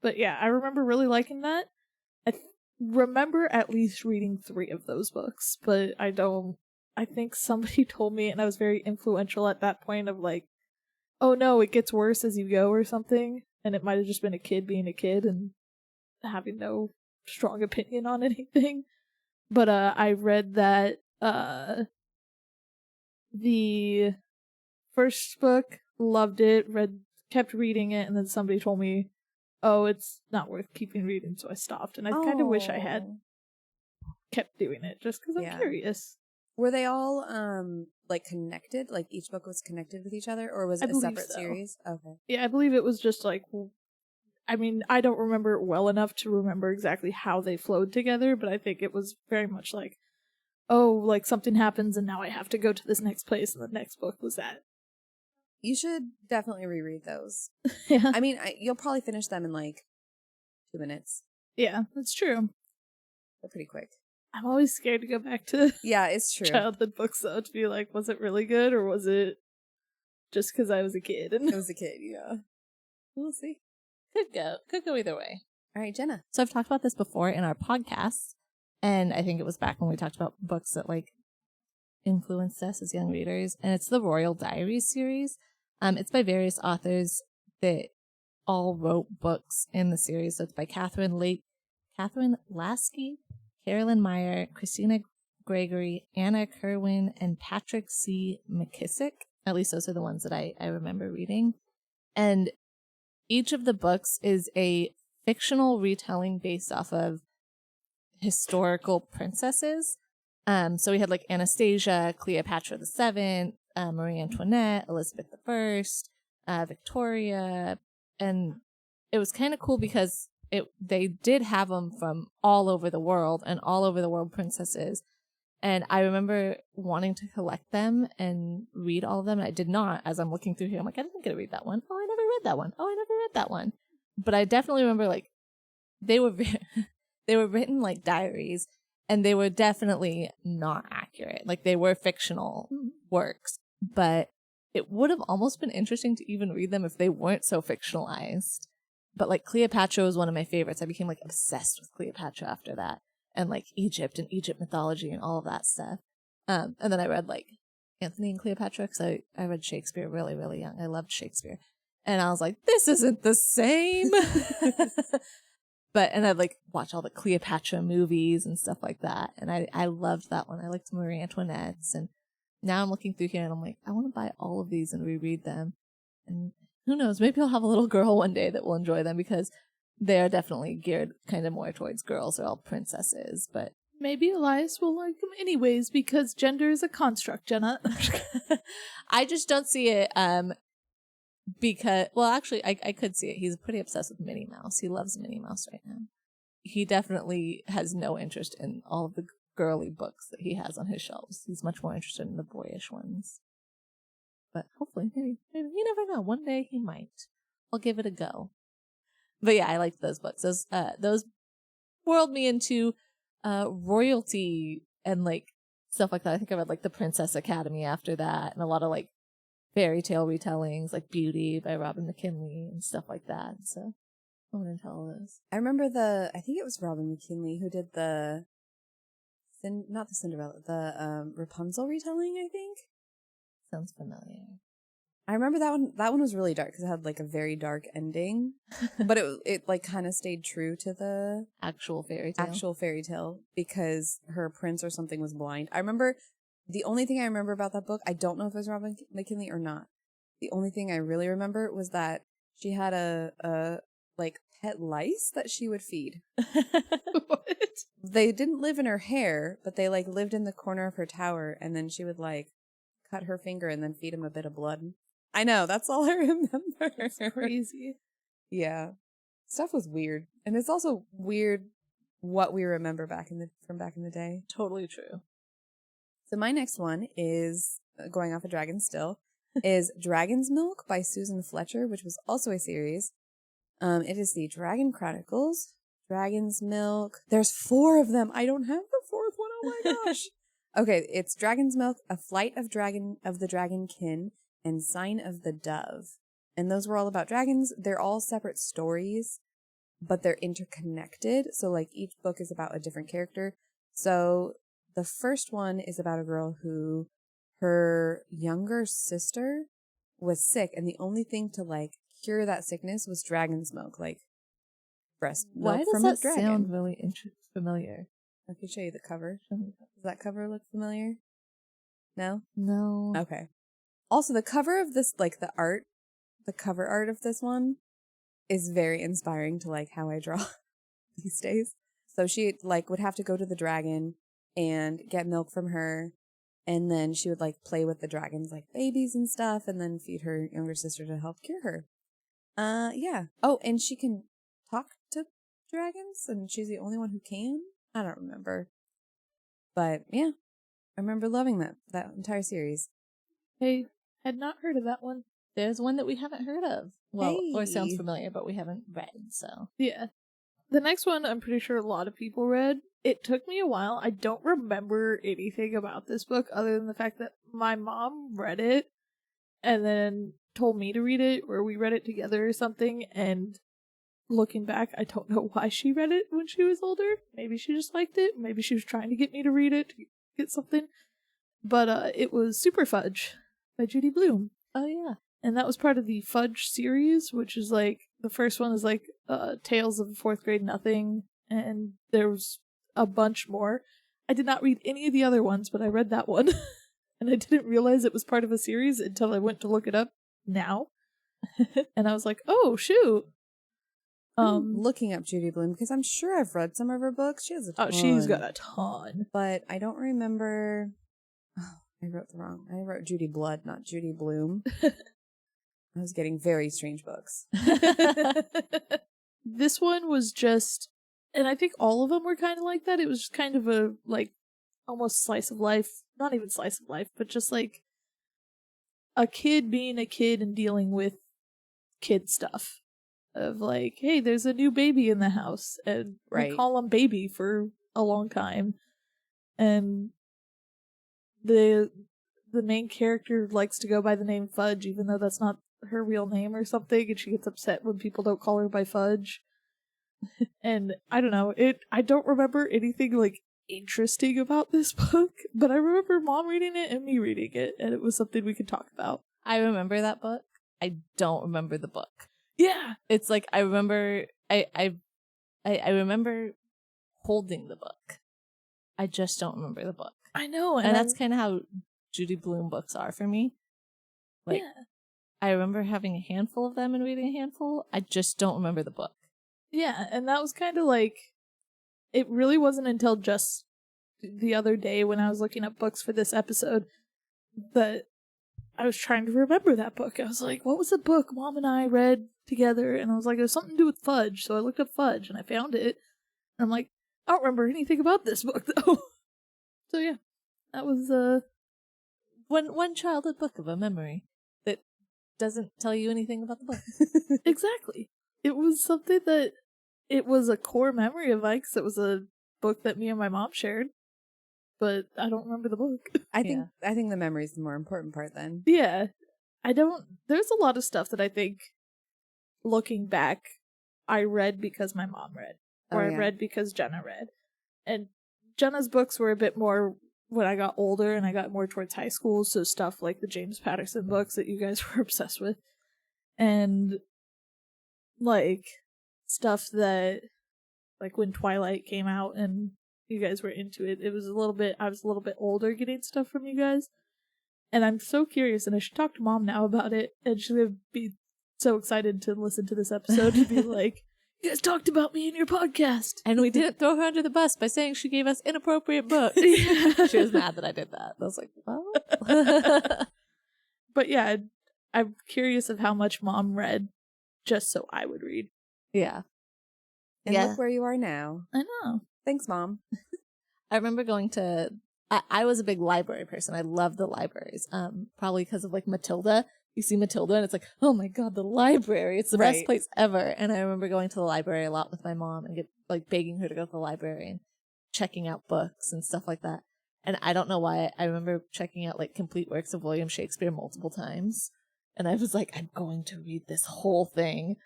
But yeah, I remember really liking that. I remember at least reading 3 of those books, but I think somebody told me, and I was very influential at that point, of like, oh no, it gets worse as you go or something, and it might have just been a kid being a kid and having no strong opinion on anything. But I read that the first book, loved it, kept reading it, and then somebody told me, oh, it's not worth keeping reading, so I stopped. And I kind of wish I had kept doing it, just because I'm curious. Were they all like connected? Like each book was connected with each other, or was it a separate series? Okay. Yeah, I believe it was just like, I mean, I don't remember it well enough to remember exactly how they flowed together, but I think it was very much like, oh, like something happens and now I have to go to this next place, and the next book was that. You should definitely reread those. Yeah. I mean, you'll probably finish them in like 2 minutes. Yeah, that's true. They're pretty quick. I'm always scared to go back to it's true. childhood books, though, to be like, was it really good, or was it just because I was a kid? I was a kid, yeah. We'll see. Could go either way. All right, Jenna. So I've talked about this before in our podcast, and I think it was back when we talked about books that like influenced us as young readers, and it's the Royal Diaries series. It's by various authors that all wrote books in the series. So it's by Catherine Lasky, Carolyn Meyer, Christina Gregory, Anna Kerwin, and Patrick C. McKissick. At least those are the ones that I remember reading. And each of the books is a fictional retelling based off of historical princesses. So we had like Anastasia, Cleopatra VII, Marie Antoinette, Elizabeth I, Victoria, and it was kind of cool because they did have them from all over the world and all over the world princesses. And I remember wanting to collect them and read all of them. And I did not. As I'm looking through here, I'm like, I didn't get to read that one. Oh, I never read that one. Oh, I never read that one. But I definitely remember like they were written like diaries, and they were definitely not accurate. Like they were fictional works, but it would have almost been interesting to even read them if they weren't so fictionalized. But like Cleopatra was one of my favorites. I became like obsessed with Cleopatra after that, and like Egypt and Egypt mythology and all of that stuff. And then I read like Antony and Cleopatra, because I read Shakespeare really, really young. I loved Shakespeare. And I was like, this isn't the same. And I'd like watch all the Cleopatra movies and stuff like that. And I loved that one. I liked Marie Antoinette's. And now I'm looking through here and I'm like, I want to buy all of these and reread them. And who knows, maybe I'll have a little girl one day that will enjoy them, because they are definitely geared kind of more towards girls. They're all princesses, but maybe Elias will like them anyways, because gender is a construct, Jenna. I just don't see it. Because, well, actually, I could see it. He's pretty obsessed with Minnie Mouse. He loves Minnie Mouse right now. He definitely has no interest in all of the girly books that he has on his shelves. He's much more interested in the boyish ones. But hopefully, maybe you never know. One day he might. I'll give it a go. But yeah, I liked those books. Those whirled me into royalty and like stuff like that. I think I read like The Princess Academy after that, and a lot of like fairy tale retellings like Beauty by Robin McKinley and stuff like that. So I went into all those. I remember I think it was Robin McKinley who did the not the Cinderella, the Rapunzel retelling, I think. Sounds familiar. I remember that one. That one was really dark because it had like a very dark ending, but it like kind of stayed true to the Actual fairy tale. Because her prince or something was blind. I remember the only thing I remember about that book. I don't know if it was Robin McKinley or not. The only thing I really remember was that she had a like pet lice that she would feed. What? They didn't live in her hair, but they like lived in the corner of her tower, and then she would like cut her finger and then feed him a bit of blood. I know, that's all I remember. That's crazy. Yeah. Stuff was weird. And it's also weird what we remember from back in the day. Totally true. So my next one is going off of Dragon still, is Dragon's Milk by Susan Fletcher, which was also a series. It is the Dragon Chronicles, Dragon's Milk. There's 4 of them. I don't have the 4th one. Oh my gosh. Okay, it's Dragon's Milk, A Flight of the Dragonkin, and Sign of the Dove. And those were all about dragons. They're all separate stories, but they're interconnected. So like each book is about a different character. So the first one is about a girl who her younger sister was sick, and the only thing to like cure that sickness was dragon's milk, like breast milk from a dragon. Sound really familiar? I can show you the cover. Does that cover look familiar? No? No. Okay. Also, the cover of this, like the cover art of this one is very inspiring to like how I draw these days. So she like would have to go to the dragon and get milk from her, and then she would like play with the dragons like babies and stuff, and then feed her younger sister to help cure her. Yeah. Oh, and she can talk to dragons, and she's the only one who can. I don't remember, but yeah, I remember loving that entire series. I had not heard of that one. There's one that we haven't heard of. Well, or sounds Hey. familiar, but we haven't read, so. Yeah. The next one, I'm pretty sure a lot of people read. It took me a while. I don't remember anything about this book other than the fact that my mom read it and then told me to read it, or we read it together or something. And looking back, I don't know why she read it when she was older. Maybe she just liked it. Maybe she was trying to get me to read it to get something. But it was Super Fudge by Judy Blume. Oh, yeah. And that was part of the Fudge series, which is like, the first one is like Tales of 4th Grade Nothing, and there was a bunch more. I did not read any of the other ones, but I read that one. And I didn't realize it was part of a series until I went to look it up now. And I was like, oh, shoot. I'm looking up Judy Blume because I'm sure I've read some of her books. She has a ton. Oh, she's got a ton. But I don't remember. Oh, I wrote Judy Blood, not Judy Blume. I was getting very strange books. This one was just, and I think all of them were kind of like that. It was just kind of a, like, almost slice of life. Not even slice of life, but just like a kid being a kid and dealing with kid stuff. Of like, hey, there's a new baby in the house, and Right. we call him baby for a long time. And the main character likes to go by the name Fudge, even though that's not her real name or something, and she gets upset when people don't call her by Fudge. And I don't know, I don't remember anything like interesting about this book, but I remember Mom reading it and me reading it, and it was something we could talk about. I remember that book. I don't remember the book. Yeah. It's like I remember I remember holding the book. I just don't remember the book. I know, And that's kind of how Judy Blume books are for me. Like, yeah. I remember having a handful of them and reading a handful. I just don't remember the book. Yeah, and that was kind of like, it really wasn't until just the other day when I was looking up books for this episode that I was trying to remember that book. I was like, what was the book Mom and I read together? And I was like, it was something to do with Fudge. So I looked up Fudge and I found it. And I'm like, I don't remember anything about this book though. So yeah, that was One childhood book of a memory that doesn't tell you anything about the book. exactly. It was something that, it was a core memory of Ike's. It was a book that me and my mom shared, but I don't remember the book. I think the memory is the more important part then. Yeah. There's a lot of stuff that I think, looking back, I read because my mom read. Or Oh, I yeah. read because Jenna read. And Jenna's books were a bit more when I got older and I got more towards high school, so stuff like the James Patterson books that you guys were obsessed with. And like stuff that like when Twilight came out and you guys were into it, I was a little bit older getting stuff from you guys. And I'm so curious, and I should talk to Mom now about it, and she's gonna be so excited to listen to this episode to be like, you guys talked about me in your podcast. And we didn't throw her under the bus by saying she gave us inappropriate books. Yeah. She was mad that I did that. I was like, well. But yeah, I'm curious of how much Mom read just so I would read. Yeah. And Yeah. look where you are now. I know. Thanks, Mom. I remember going to, I was a big library person. I loved the libraries. Probably because of like Matilda. You see Matilda and it's like, oh my God, the library. It's the best Right. place ever. And I remember going to the library a lot with my mom and begging her to go to the library and checking out books and stuff like that. And I don't know why. I remember checking out like complete works of William Shakespeare multiple times. And I was like, I'm going to read this whole thing.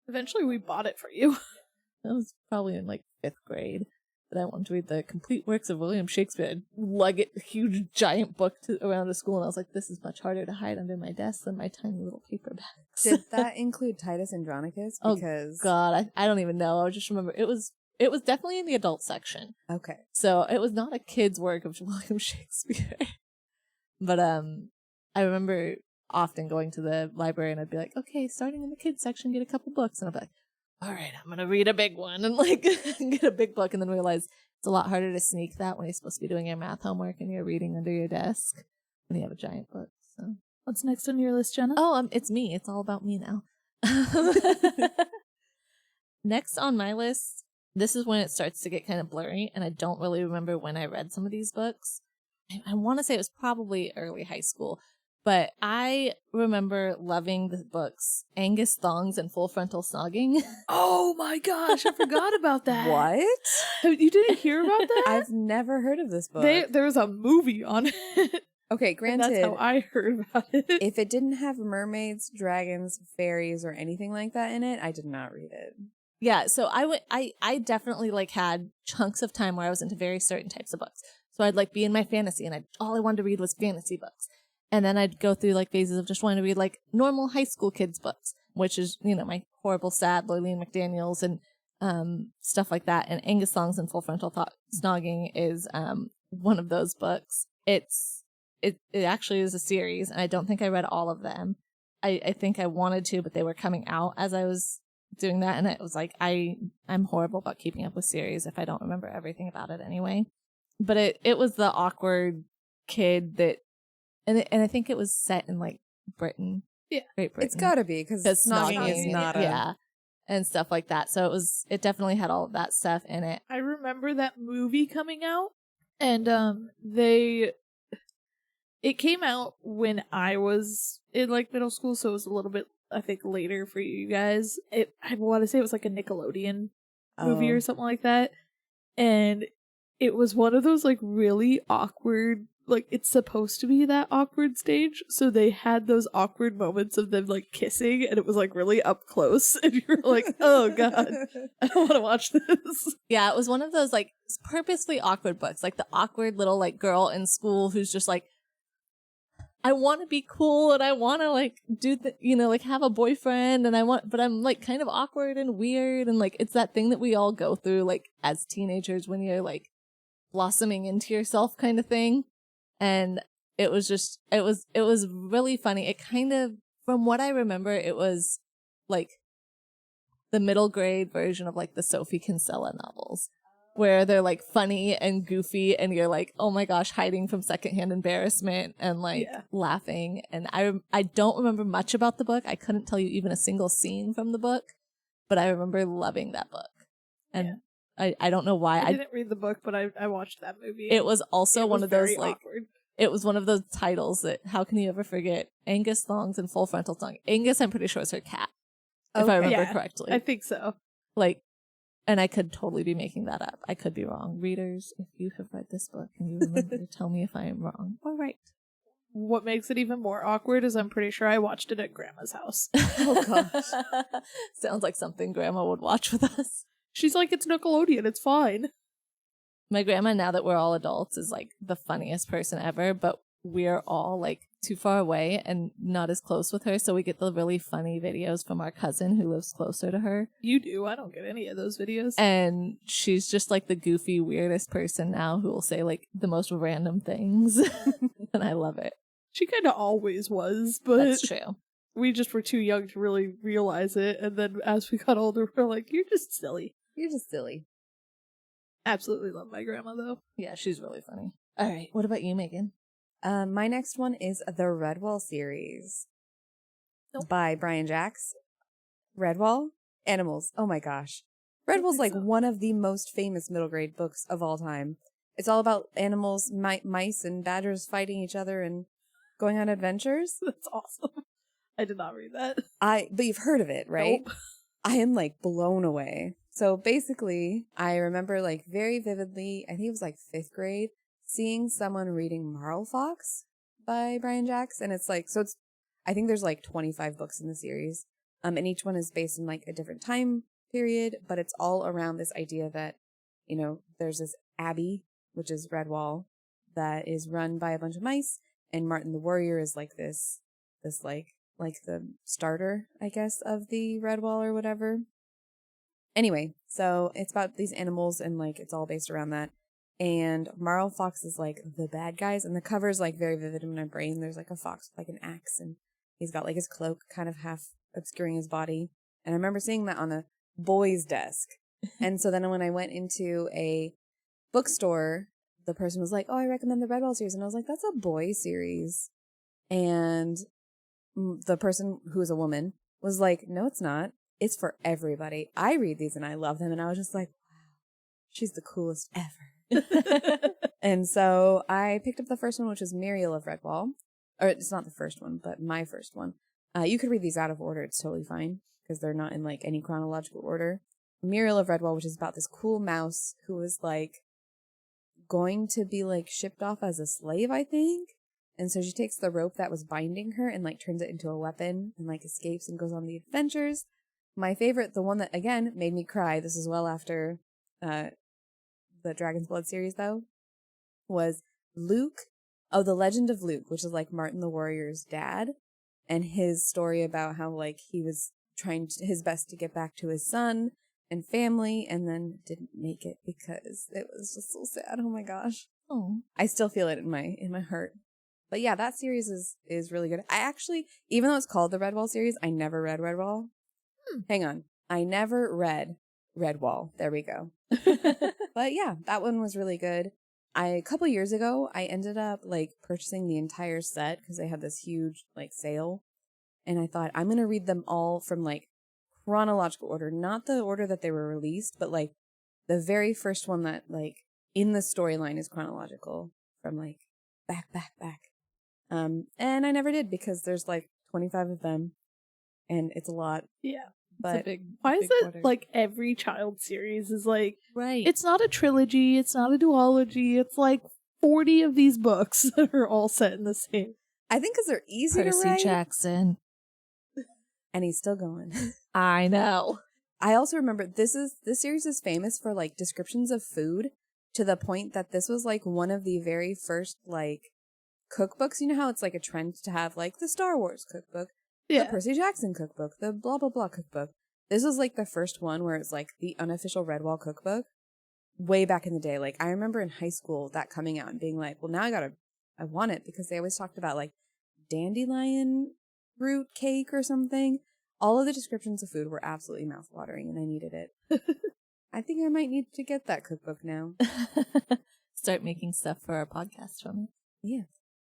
Eventually we bought it for you. That was probably in like 5th grade that I wanted to read the complete works of William Shakespeare and lug it, a huge giant book around to school. And I was like, this is much harder to hide under my desk than my tiny little paperbacks. Did that include Titus Andronicus? Oh, Because God, I don't even know. I just remember it was definitely in the adult section. okay. So it was not a kid's work of William Shakespeare. But I remember often going to the library and I'd be like, okay, starting in the kids section, get a couple books. And I'd be like, all right, I'm going to read a big one and like get a big book, and then realize it's a lot harder to sneak that when you're supposed to be doing your math homework and you're reading under your desk when you have a giant book. So What's next on your list, Jenna? oh, it's me. It's all about me now. Next on my list, this is when it starts to get kind of blurry, and I don't really remember when I read some of these books. I want to say it was probably early high school, but I remember loving the books Angus Thongs and Full Frontal Snogging. Oh my gosh, I forgot about that. What? You didn't hear about that? I've never heard of this book. There was a movie on it. Okay, And granted, that's how I heard about it. if it didn't have mermaids, dragons, fairies, or anything like that in it, I did not read it. Yeah, so I definitely like had chunks of time where I was into very certain types of books. So I'd like be in my fantasy, and all I wanted to read was fantasy books. And then I'd go through like phases of just wanting to read like normal high school kids books, which is, you know, my horrible, sad Lorleen McDaniels and stuff like that. And Angus Thongs and Full Frontal Snogging is one of those books. It actually is a series, and I don't think I read all of them. I think I wanted to, but they were coming out as I was doing that, and it was like I'm horrible about keeping up with series if I don't remember everything about it anyway. But it was the awkward kid that, and I think it was set in like Britain, Yeah. Great Britain. It's gotta be, because Because snogging is not a... yeah, and stuff like that. So it definitely had all of that stuff in it. I remember that movie coming out, and it came out when I was in like middle school, so it was a little bit, I think, later for you guys. I want to say it was like a Nickelodeon movie Oh. or something like that, and it was one of those like really awkward, like it's supposed to be that awkward stage, so they had those awkward moments of them like kissing, and it was like really up close, and you're like, oh God, I don't want to watch this. Yeah, it was one of those like purposely awkward books, like the awkward little like girl in school who's just like, I want to be cool and I want to like do the, you know, like have a boyfriend, and but I'm like kind of awkward and weird, and like it's that thing that we all go through like as teenagers when you're like blossoming into yourself kind of thing. And it was really funny. It kind of, from what I remember, it was like the middle grade version of like the Sophie Kinsella novels, where they're like funny and goofy, and you're like, oh my gosh, hiding from secondhand embarrassment and like Yeah. laughing. And I don't remember much about the book. I couldn't tell you even a single scene from the book, but I remember loving that book. And I don't know why. I didn't read the book, but I watched that movie. It was also It one was of those very like, awkward. it was one of those titles that, how can you ever forget? Angus Thongs and Full Frontal Song. Angus, I'm pretty sure, is her cat, if I Okay. remember Yeah, correctly. I think so. Like, and I could totally be making that up. I could be wrong. Readers, if you have read this book and you remember, tell me if I am wrong or right. What makes it even more awkward is I'm pretty sure I watched it at Grandma's house. Oh, gosh. Sounds like something Grandma would watch with us. She's like, it's Nickelodeon, it's fine. My grandma, now that we're all adults, is like the funniest person ever, but we're all like too far away and not as close with her, so we get the really funny videos from our cousin who lives closer to her. You do. I don't get any of those videos. And she's just like the goofy, weirdest person now who will say like the most random things. And I love it. She kind of always was, but That's true. we just were too young to really realize it. And then as we got older, we're like, you're just silly. You're just silly. Absolutely love my grandma, though. Yeah, she's really funny. All right, what about you, Megan? My next one is the Redwall series Nope. by Brian Jacks. Redwall? Animals. Oh my gosh. Redwall's like so. one of the most famous middle grade books of all time. It's all about animals, mice and badgers fighting each other and going on adventures. That's awesome. I did not read that. But you've heard of it, right? Nope. I am like blown away. So basically, I remember like very vividly, I think it was like 5th grade, seeing someone reading Marl Fox by Brian Jacks. And it's like, so it's, I think there's like 25 books in the series. And each one is based in like a different time period, but it's all around this idea that, you know, there's this abbey, which is Redwall, that is run by a bunch of mice. And Martin the Warrior is like this like the starter, I guess, of the Redwall or whatever. Anyway, so it's about these animals and like it's all based around that. And Marl Fox is like the bad guys, and the cover's like very vivid in my brain. There's like a fox with like an axe, and he's got like his cloak kind of half obscuring his body. And I remember seeing that on a boy's desk. And so then when I went into a bookstore, the person was like, "Oh, I recommend the Redwall series," and I was like, "That's a boy series." And the person who is a woman was like, "No, it's not. It's for everybody. I read these and I love them." And I was just like, wow, she's the coolest ever. And so I picked up the first one, which is Muriel of Redwall. Or it's not the first one, but my first one. You could read these out of order. It's totally fine because they're not in like any chronological order. Muriel of Redwall, which is about this cool mouse who was like going to be like shipped off as a slave, I think. And so she takes the rope that was binding her and like turns it into a weapon and like escapes and goes on the adventures. My favorite, the one that again made me cry, this is well after the Dragon's Blood series though, was Luke, The Legend of Luke, which is like Martin the Warrior's dad, and his story about how like he was trying his best to get back to his son and family and then didn't make it because it was just so sad. Oh my gosh. Oh, I still feel it in my heart. But yeah, that series is really good. I actually, even though it's called the Redwall series, I never read Redwall. Hang on. I never read Redwall. There we go. But yeah, that one was really good. A couple years ago, I ended up like purchasing the entire set because they had this huge like sale. And I thought, I'm going to read them all from like chronological order, not the order that they were released, but like the very first one that like in the storyline is chronological from like back. And I never did because there's like 25 of them and it's a lot. Yeah. But why is big it order. like every child series is like, right. it's not a trilogy, it's not a duology, it's like 40 of these books that are all set in the same. I think because they're easy to Percy write. Jackson. And he's still going. I know. I also remember this series is famous for like descriptions of food to the point that this was like one of the very first like cookbooks. You know how it's like a trend to have like the Star Wars cookbook, the Percy Jackson cookbook, the blah blah blah cookbook. This was like the first one where it's like the unofficial Redwall cookbook way back in the day. Like I remember in high school that coming out and being like, well, now I want it because they always talked about like dandelion root cake or something. All of the descriptions of food were absolutely mouthwatering and I needed it. I think I might need to get that cookbook now. Start making stuff for our podcast from it. Yeah.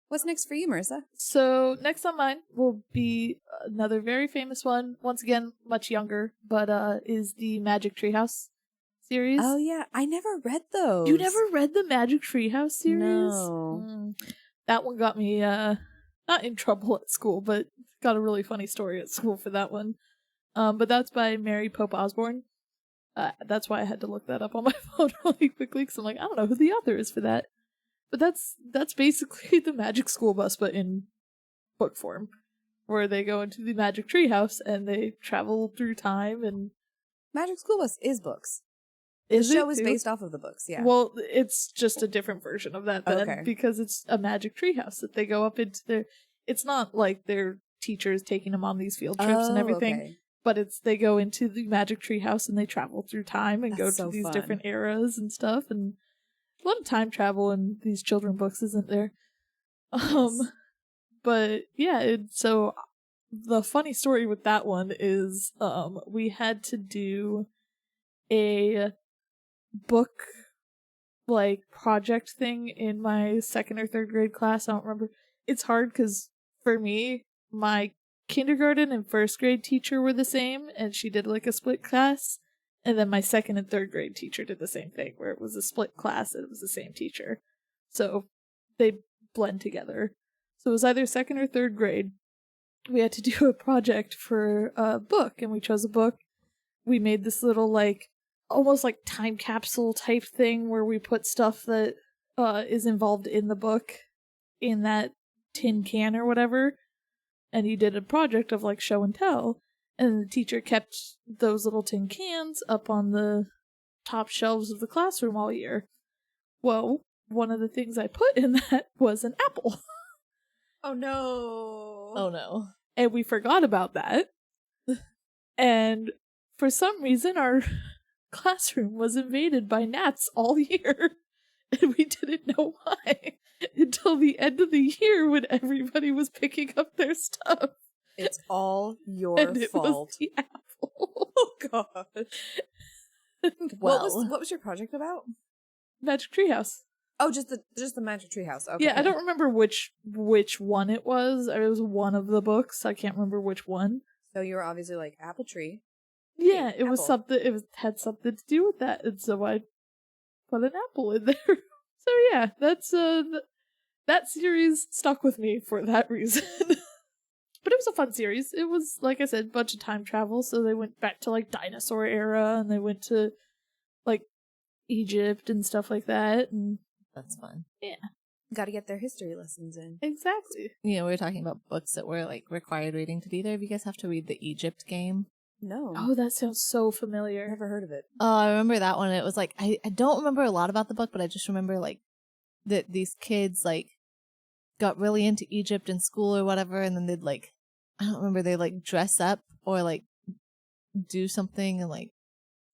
What's next for you, Marissa? So next on mine will be another very famous one. Once again, much younger, but is the Magic Treehouse series. Oh yeah, I never read those. You never read the Magic Treehouse series? No. That one got me not in trouble at school, but got a really funny story at school for that one. But that's by Mary Pope Osborne. That's why I had to look that up on my phone really quickly because I'm like, I don't know who the author is for that. But that's basically the Magic School Bus, but in book form, where they go into the Magic Treehouse and they travel through time and Magic School Bus is books. The Is show it is too? based off of the books, yeah. Well, it's just a different version of that then, Okay. because it's a magic treehouse that they go up into their. It's not like their teachers taking them on these field trips and everything, okay. but it's they go into the magic treehouse and they travel through time and go That's to so these fun. different eras and stuff. And a lot of time travel in these children books, isn't there? Yes. But yeah, so the funny story with that one is we had to do a book like project thing in my second or third grade class. I don't remember. It's hard because for me, my kindergarten and first grade teacher were the same, and she did like a split class. And then my second and third grade teacher did the same thing, where it was a split class and it was the same teacher. So they blend together. So it was either second or third grade. We had to do a project for a book, and we chose a book. We made this little like almost like time capsule type thing where we put stuff that is involved in the book in that tin can or whatever. And you did a project of like show and tell. And the teacher kept those little tin cans up on the top shelves of the classroom all year. Well, one of the things I put in that was an apple. Oh no. Oh no. And we forgot about that. And for some reason, our classroom was invaded by gnats all year. And we didn't know why until the end of the year when everybody was picking up their stuff. It's all your And it fault. was the apple. Oh god. Well, What was your project about? Magic Treehouse. Oh, just the Magic Treehouse. Okay. Yeah, I don't remember which one it was. It was one of the books. I can't remember which one. So you were obviously like apple tree. Yeah, Hey, it was apple. something. Had something to do with that, and so I put an apple in there. So yeah, that's that series stuck with me for that reason. But it was a fun series. It was, like I said, a bunch of time travel. So they went back to like dinosaur era, and they went to like Egypt and stuff like that. And that's fun. Got to get their history lessons in. exactly. You know, we were talking about books that were like required reading. Did either of you guys have to read the Egypt game? No. Oh, that sounds so familiar. Never heard of it. Oh, I remember that one. It was like, I don't remember a lot about the book, but I just remember like that these kids like got really into Egypt in school or whatever. And then they'd like, I don't remember, they like dress up or like do something and like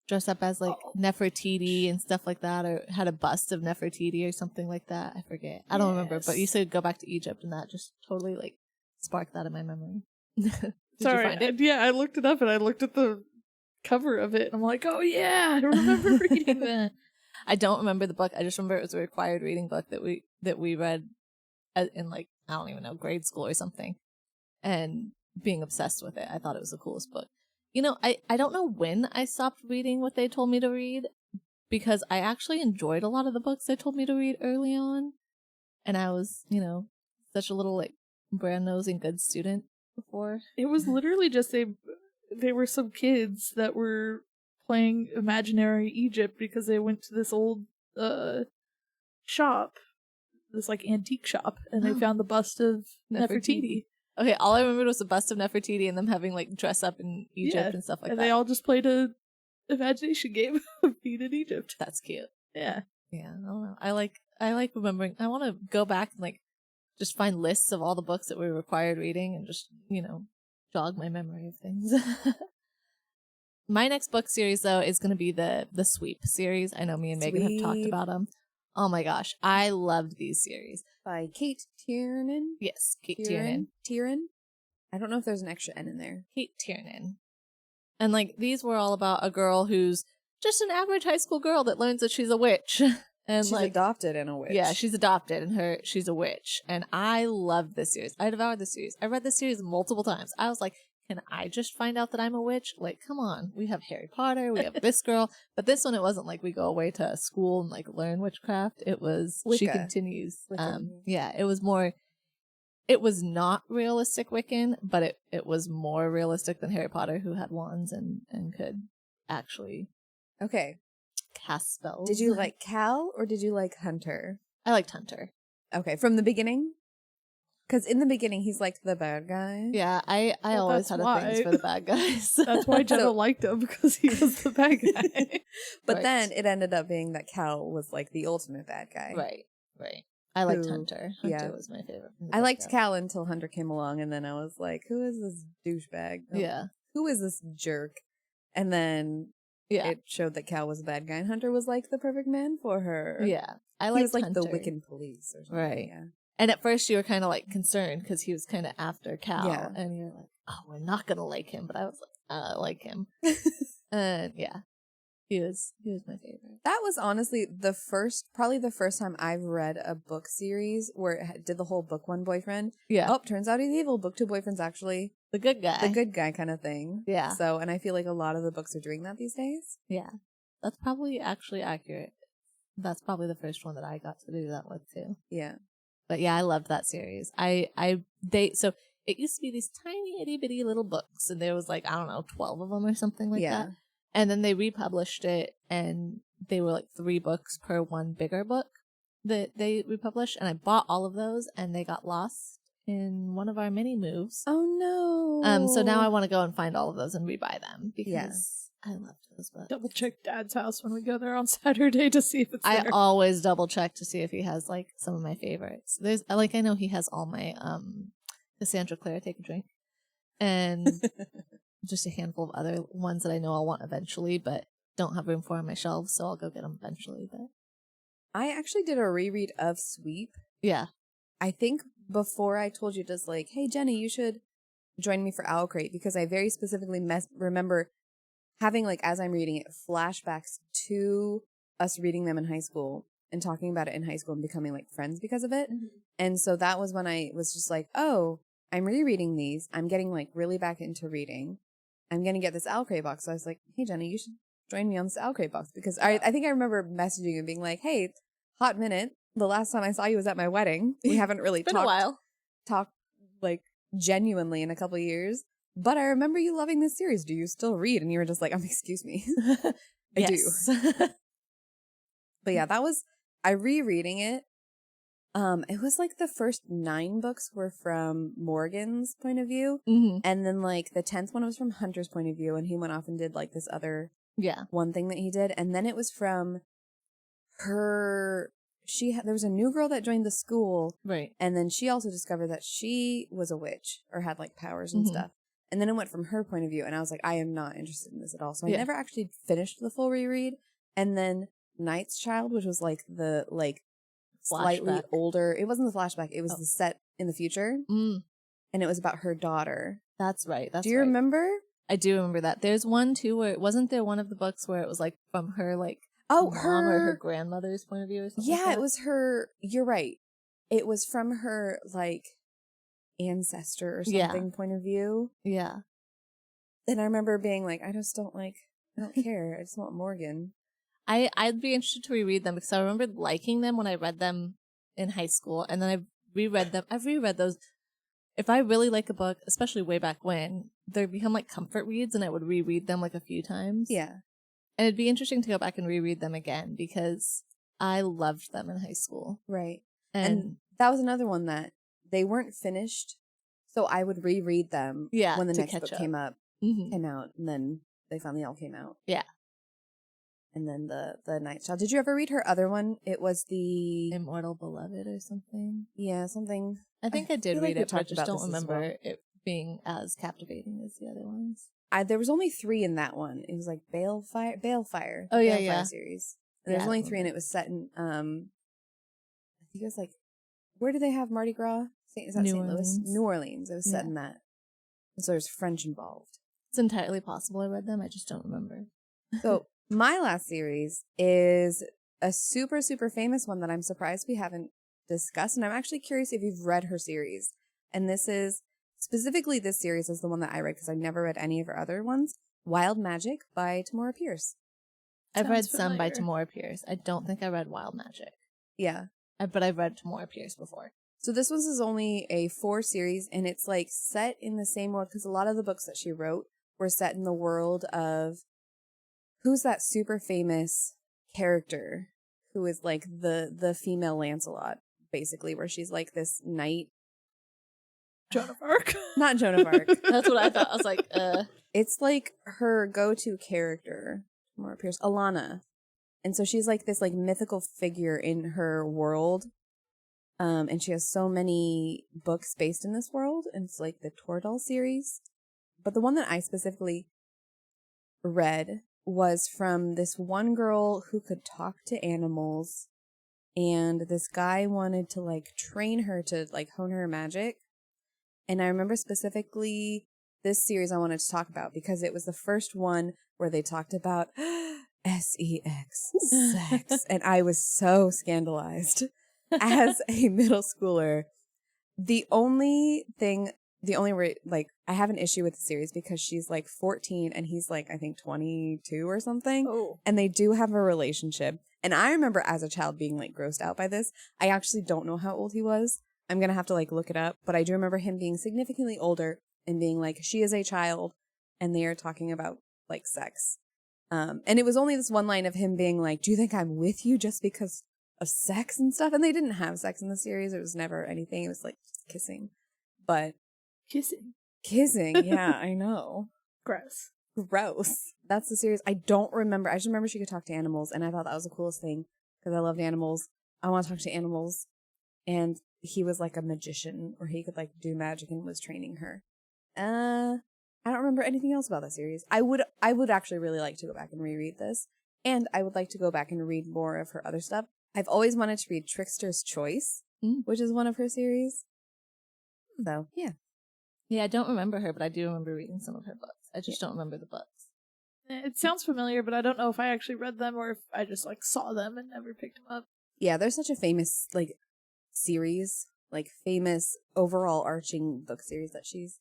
dress up as like Nefertiti and stuff like that, or had a bust of Nefertiti or something like that. I forget. I don't remember, but you said go back to Egypt and that just totally like sparked that in my memory. Did Sorry, you find it? yeah, I looked it up and I looked at the cover of it and I'm like, oh yeah, I remember reading that. I don't remember the book. I just remember it was a required reading book that we read in like, I don't even know, grade school or something, and being obsessed with it. I thought it was the coolest book. You know, I don't know when I stopped reading what they told me to read, because I actually enjoyed a lot of the books they told me to read early on, and I was, you know, such a little like brand nosing good student before. It was literally just they were some kids that were playing imaginary Egypt because they went to this old shop, this like antique shop, and they found the bust of Nefertiti. Okay, all I remembered was the bust of Nefertiti and them having like dress up in Egypt and stuff like and that. they all just played a imagination game of being in Egypt. That's cute. Yeah. Yeah, I don't know. I like remembering. I want to go back and like just find lists of all the books that we required reading and just, you know, jog my memory of things. My next book series though is going to be the Sweep series. I know me and Megan have talked Sweep. about them. Oh my gosh, I loved these series. By Kate Tiernan. Yes, Kate Tiernan. Tiernan? I don't know if there's an extra N in there. Kate Tiernan. And like these were all about a girl who's just an average high school girl that learns that she's a witch. And She's like adopted in a witch. yeah, she's adopted and she's a witch. And I loved this series. I devoured this series. I read this series multiple times. I was like, can I just find out that I'm a witch? Like, come on. We have Harry Potter, we have this girl. But this one, it wasn't like we go away to school and like learn witchcraft. It was, she Wicca. continues. Wicca, Yeah, it was more, it was not realistic Wiccan, but it was more realistic than Harry Potter, who had wands and could actually Okay. cast spells. Did you like Cal or did you like Hunter? I liked Hunter. Okay, from the beginning? Because in the beginning, he's like the bad guy. Yeah, I Well, always that's had a thing why. for the bad guys. That's why Jenna So- liked him, because he was the bad guy. But Right. then it ended up being that Cal was like the ultimate bad guy. Right. I liked Who- Hunter. yeah. Hunter was my favorite. from the I liked get-go. Cal until Hunter came along, and then I was like, who is this douchebag? Yeah. Who is this jerk? And then Yeah. it showed that Cal was a bad guy, and Hunter was like the perfect man for her. Yeah. I He liked was like the Hunter. Wiccan police or something. Right. Yeah. And at first you were kind of like concerned because he was kind of after Cal. Yeah. And you're like, oh, we're not going to like him. But I was like, I like him. And yeah, he was my favorite. That was honestly probably the first time I've read a book series where it did the whole book one boyfriend. Yeah. Oh, turns out he's evil. Book two boyfriend's actually The good guy. the good guy kind of thing. Yeah. So, and I feel like a lot of the books are doing that these days. Yeah. That's probably actually accurate. That's probably the first one that I got to do that with too. Yeah. But yeah, I loved that series. So it used to be these tiny itty bitty little books, and there was like, I don't know, 12 of them or something like Yeah. that. And then they republished it, and they were like 3 books per one bigger book that they republished. And I bought all of those, and they got lost in one of our mini moves. Oh no. So now I want to go and find all of those and rebuy them because Yeah. I loved those books. Double check Dad's house when we go there on Saturday to see if it's I there. always double check to see if he has like some of my favorites. I know he has all my Cassandra Clare Take a Drink and just a handful of other ones that I know I'll want eventually, but don't have room for on my shelves, so I'll go get them eventually. But I actually did a reread of Sweep. yeah, I think before I told you just like, hey Jenny, you should join me for Owl Crate, because I very specifically remember having, like, as I'm reading it, flashbacks to us reading them in high school and talking about it in high school and becoming like friends because of it. And so that was when I was just like, oh, I'm rereading these. I'm getting like really back into reading. I'm going to get this Owl Crate box. So I was like, hey Jenny, you should join me on this Owl Crate box, because I think I remember messaging and being like, hey, hot minute. The last time I saw you was at my wedding. We haven't really been a while. talked like genuinely in a couple of years. But I remember you loving this series. Do you still read? And you were just like, excuse me. I do. But yeah, that was, I rereading it. It was like the first 9 books were from Morgan's point of view. Mm-hmm. And then like the 10th one was from Hunter's point of view. And he went off and did like this other Yeah. one thing that he did. And then it was from her, there was a new girl that joined the school. Right. And then she also discovered that she was a witch or had like powers and Mhm. stuff. And then it went from her point of view. And I was like, I am not interested in this at all. So I Yeah. never actually finished the full reread. And then Night's Child, which was like the slightly Flashback. older. It wasn't the flashback. It was Oh. the set in the future. Mm, And it was about her daughter. that's right. That's Do you right. remember? I do remember that. There's one too where wasn't there one of the books where it was like from her like Oh, mom or her grandmother's point of view or something? like Yeah, that? it was her. You're right. It was from her like ancestor or Yeah. something point of view. Yeah. And I remember being like, I don't care. I just want Morgan. I'd be interested to reread them because I remember liking them when I read them in high school, and then I've reread them. I've reread those. If I really like a book, especially way back when, they become like comfort reads, and I would reread them like a few times. Yeah. And it'd be interesting to go back and reread them again because I loved them in high school. Right. And, And that was another one that they weren't finished. So I would reread them yeah, when the to next catch book up. came out, Mhm. and then they finally all came out. Yeah. And then the Night Child. Did you ever read her other one? It was the Immortal Beloved or something. something. I think I did feel like read we it, but I talked just about don't this as remember well. it being as captivating as the other ones. There was only 3 in that one. It was like Balefire. Oh, yeah, Balefire yeah. series. Yeah, There's I only don't 3, and it was set in I think it was like, where do they have Mardi Gras? Is that New St. Louis? Orleans. New Orleans. It was set Yeah. in that. And so there's French involved. It's entirely possible I read them. I just don't remember. So my last series is a super, super famous one that I'm surprised we haven't discussed. And I'm actually curious if you've read her series. And this is, specifically this series is the one that I read because I never read any of her other ones. Wild Magic by Tamora Pierce. I've read Sounds some by familiar. Tamora Pierce. I don't think I read Wild Magic, Yeah. but I've read Tamora Pierce before. So this was only a 4 series, and it's like set in the same world because a lot of the books that she wrote were set in the world of who's that super famous character who is like the female Lancelot, basically, where she's like this knight Joan of Arc. Not Joan of Arc. That's what I thought. I was like, It's like her go-to character, Tamora Pierce, Alana. And so she's like this like mythical figure in her world. And she has so many books based in this world. And it's like the Tordal series. But the one that I specifically read was from this one girl who could talk to animals. And this guy wanted to like train her to like hone her magic. And I remember specifically this series I wanted to talk about because it was the first one where they talked about sex, sex. And I was so scandalized as a middle schooler. The only like, I have an issue with the series because she's like 14 and he's like, I think 22 or something. Oh. And they do have a relationship. And I remember as a child being like grossed out by this. I actually don't know how old he was. I'm going to have to like look it up. But I do remember him being significantly older and being like, she is a child. And they are talking about like sex. And it was only this one line of him being like, do you think I'm with you just because of sex and stuff? And they didn't have sex in the series. It was never anything. It was like just kissing. But Kissing, yeah, I know. Gross. That's the series. I don't remember. I just remember she could talk to animals, and I thought that was the coolest thing because I loved animals. I want to talk to animals. And he was like a magician, or he could like do magic and was training her. I don't remember anything else about that series. I would actually really like to go back and reread this, and I would like to go back and read more of her other stuff. I've always wanted to read Trickster's Choice, which is one of her series. So, yeah. yeah, I don't remember her, but I do remember reading some of her books. I just don't remember the books. It sounds familiar, but I don't know if I actually read them or if I just like saw them and never picked them up. Yeah, there's such a famous like series, like famous overall arching book series that she's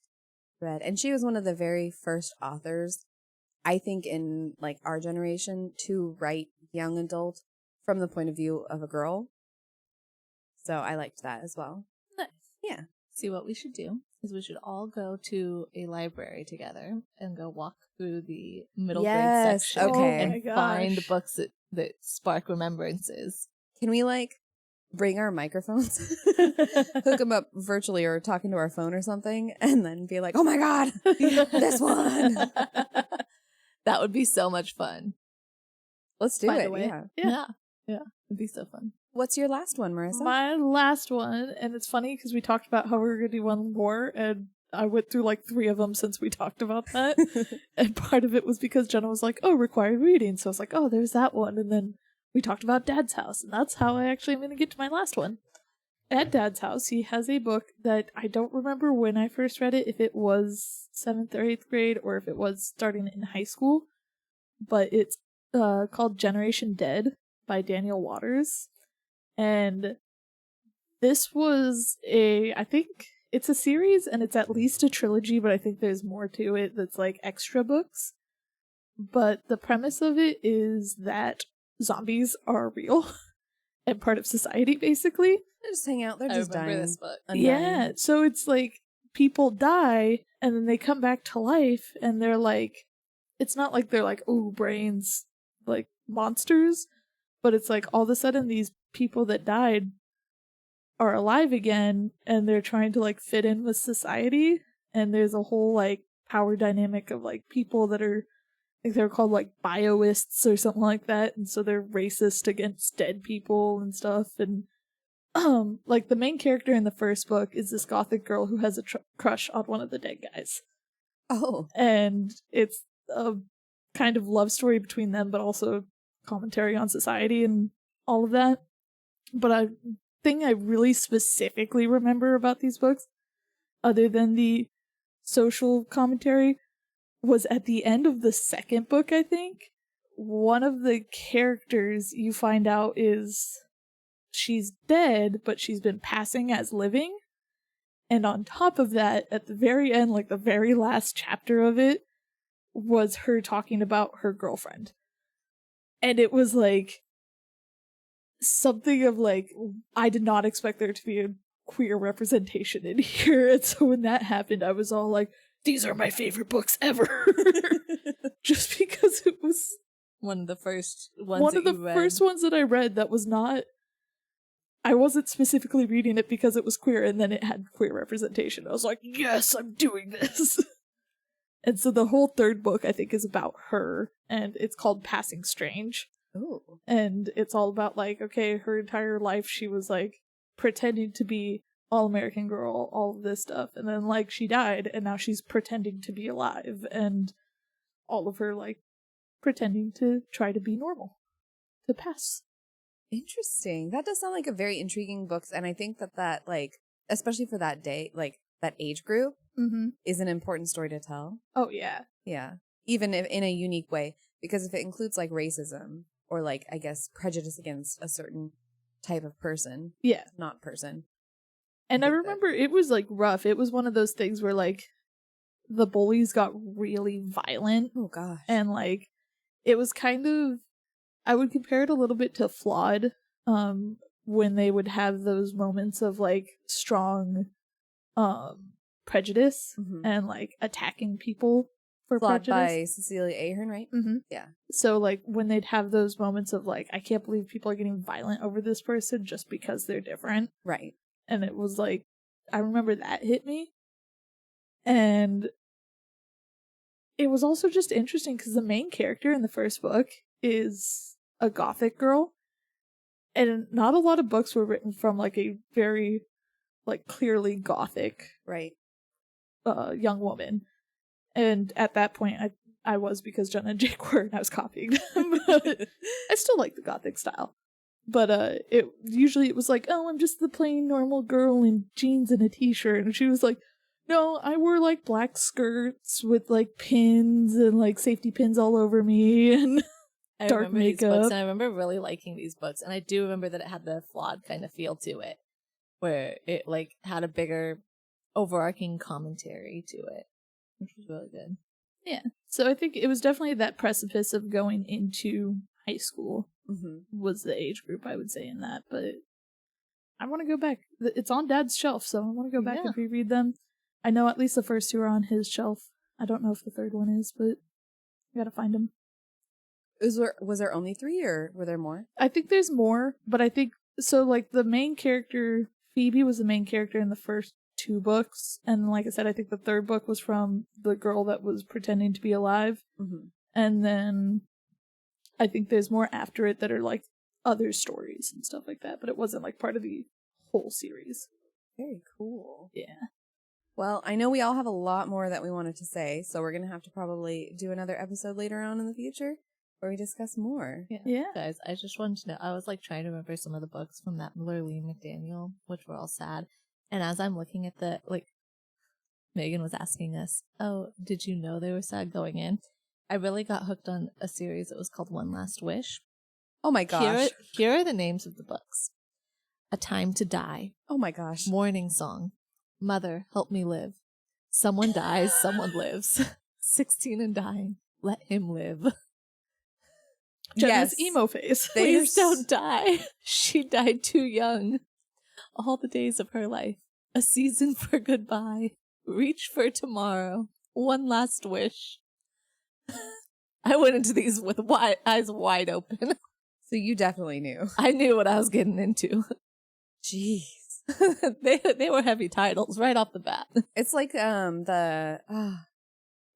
read. And she was one of the very first authors, I think, in like our generation to write young adult from the point of view of a girl. So I liked that as well. Nice. Yeah. See, what we should do is we should all go to a library together and go walk through the middle grade section okay. Oh my and gosh. find books that spark remembrances. Can we like bring our microphones, hook them up virtually or talking to our phone or something, and then be like, oh my God, this one. That would be so much fun. Let's do By it. the way. Yeah. Yeah. It'd be so fun. What's your last one, Marissa? My last one, and it's funny because we talked about how we were going to do one more, and I went through like 3 of them since we talked about that. And part of it was because Jenna was like, oh, required reading. So I was like, oh, there's that one. And then we talked about Dad's House, and that's how I actually am going to get to my last one. At Dad's House, he has a book that I don't remember when I first read it, if it was 7th or 8th grade, or if it was starting in high school. But it's called Generation Dead by Daniel Waters. And this was I think it's a series and it's at least a trilogy, but I think there's more to it that's like extra books. But the premise of it is that zombies are real and part of society, basically. They just hang out. They're I just remember dying. this book. Undying. Yeah, so it's like people die and then they come back to life and they're like, it's not like they're like, oh, brains, like monsters, but it's like all of a sudden these people that died are alive again and they're trying to like fit in with society, and there's a whole like power dynamic of like people that are, I think they're called like bioists or something like that, and so they're racist against dead people and stuff. And like the main character in the first book is this gothic girl who has a crush on one of the dead guys. Oh. And it's a kind of love story between them, but also commentary on society and all of that. But a thing I really specifically remember about these books, other than the social commentary, was at the end of the second book, I think. One of the characters you find out is she's dead, but she's been passing as living. And on top of that, at the very end, like the very last chapter of it, was her talking about her girlfriend. And it was like something of like, I did not expect there to be a queer representation in here. And so when that happened, I was all like, these are my favorite books ever. Just because it was One of the first ones one of the you read. first ones that I read that was not I wasn't specifically reading it because it was queer and then it had queer representation. I was like, yes, I'm doing this. And so the whole third book, I think, is about her, and it's called Passing Strange. Ooh. And it's all about, like, okay, her entire life she was, like, pretending to be all-American girl, all of this stuff, and then, like, she died, and now she's pretending to be alive, and all of her, like, pretending to try to be normal, to pass. Interesting. That does sound like a very intriguing book, and I think that like, especially for that day, like, that age group, is an important story to tell. Oh, yeah. Yeah. Even if in a unique way, because if it includes, like, racism or, like, I guess, prejudice against a certain type of person. Yeah. Not person. And I think that- remember it was, like, rough. It was one of those things where, like, the bullies got really violent. Oh, gosh. And, like, it was kind of, I would compare it a little bit to Flawed, when they would have those moments of, like, strong prejudice and, like, attacking people for Flawed prejudice. by Cecilia Ahern, right? Yeah. So, like, when they'd have those moments of, like, I can't believe people are getting violent over this person just because they're different. Right. And it was, like, I remember that hit me. And it was also just interesting because the main character in the first book is a gothic girl. And not a lot of books were written from, like, a very, like, clearly gothic Right. young woman. And at that point, I was, because Jenna and Jake were, and I was copying them. But I still like the gothic style. But it was like, oh, I'm just the plain normal girl in jeans and a t-shirt. And she was like, no, I wore, like, black skirts with, like, pins and, like, safety pins all over me and I dark remember these makeup. books, and I remember really liking these books. And I do remember that it had the Flawed kind of feel to it, where it, like, had a bigger overarching commentary to it, which was really good. Yeah. So I think it was definitely that precipice of going into high school was the age group, I would say, in that. But I want to go back. It's on Dad's shelf, so I want to go back and reread them. I know at least the first two are on his shelf. I don't know if the third one is, but I gotta find them. Was there only 3 or were there more? I think there's more, but I think, so, like, the main character, Phoebe, was the main character in the first 2 books. And like I said, I think the third book was from the girl that was pretending to be alive. And then I think there's more after it that are, like, other stories and stuff like that, but it wasn't, like, part of the whole series. Very cool. Yeah. Well, I know we all have a lot more that we wanted to say, so we're going to have to probably do another episode later on in the future where we discuss more. Yeah. Guys, I just wanted to know, I was, like, trying to remember some of the books from that Lurleen McDaniel, which were all sad. And as I'm looking at the, like, Megan was asking us, oh, did you know they were sad going in? I really got hooked on a series that was called One Last Wish. Oh my gosh. Here are the names of the books. A Time to Die. Oh my gosh. Morning Song. Mother, Help Me Live. Someone Dies, Someone Lives. 16 and Dying. Let Him Live. Jenna's emo face. Please don't die. She died too young. All the days of her life. A season for goodbye. Reach for tomorrow. One last wish. I went into these with eyes wide open. So you definitely knew. I knew what I was getting into. Jeez. They were heavy titles right off the bat. It's like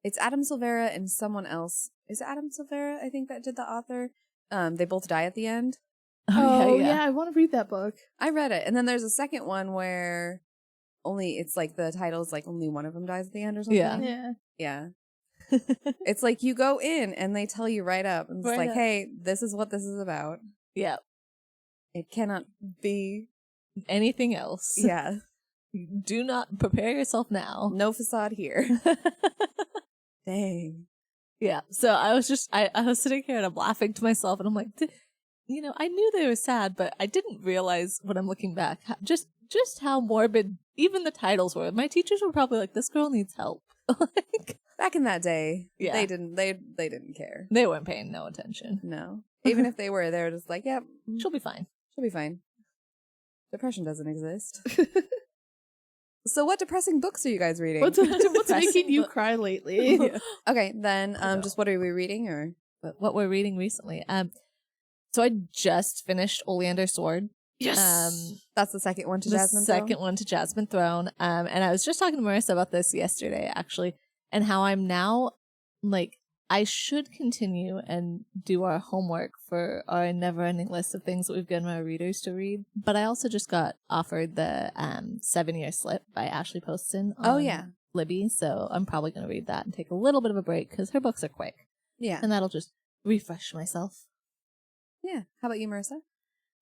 it's Adam Silvera and someone else. Is it Adam Silvera, I think, that did the author? They both die at the end. Oh, yeah, I want to read that book. I read it. And then there's a second one where it's like the title is like only one of them dies at the end or something. Yeah. Yeah. It's like you go in and they tell you right up. And it's Right like, up. hey, this is what this is about. Yeah. It cannot be. Anything else. Yeah. Do not prepare yourself now. No facade here. Dang. Yeah. So I was just, I was sitting here and I'm laughing to myself and I'm like, you know, I knew they were sad, but I didn't realize when I'm looking back, just how morbid even the titles were. My teachers were probably like, this girl needs help. Like, Back in that day, Yeah. they didn't care. they weren't paying no attention. No. Even if they were, they were just like, yeah, She'll be fine. she'll be fine. Depression doesn't exist. So what depressing books are you guys reading? What's making you book. cry lately? Okay, then know. just what are we reading or But what we're reading recently. So I just finished Oleander Sword, Yes. That's the second one to the Jasmine second Throne? one to Jasmine Throne. And I was just talking to Marissa about this yesterday, actually, and how I'm now like, I should continue and do our homework for our never-ending list of things that we've given our readers to read. But I also just got offered the 7-Year Slip by Ashley Poston on Oh, yeah. Libby, so I'm probably going to read that and take a little bit of a break because her books are quick, Yeah. and that'll just refresh myself. Yeah. How about you, Marissa?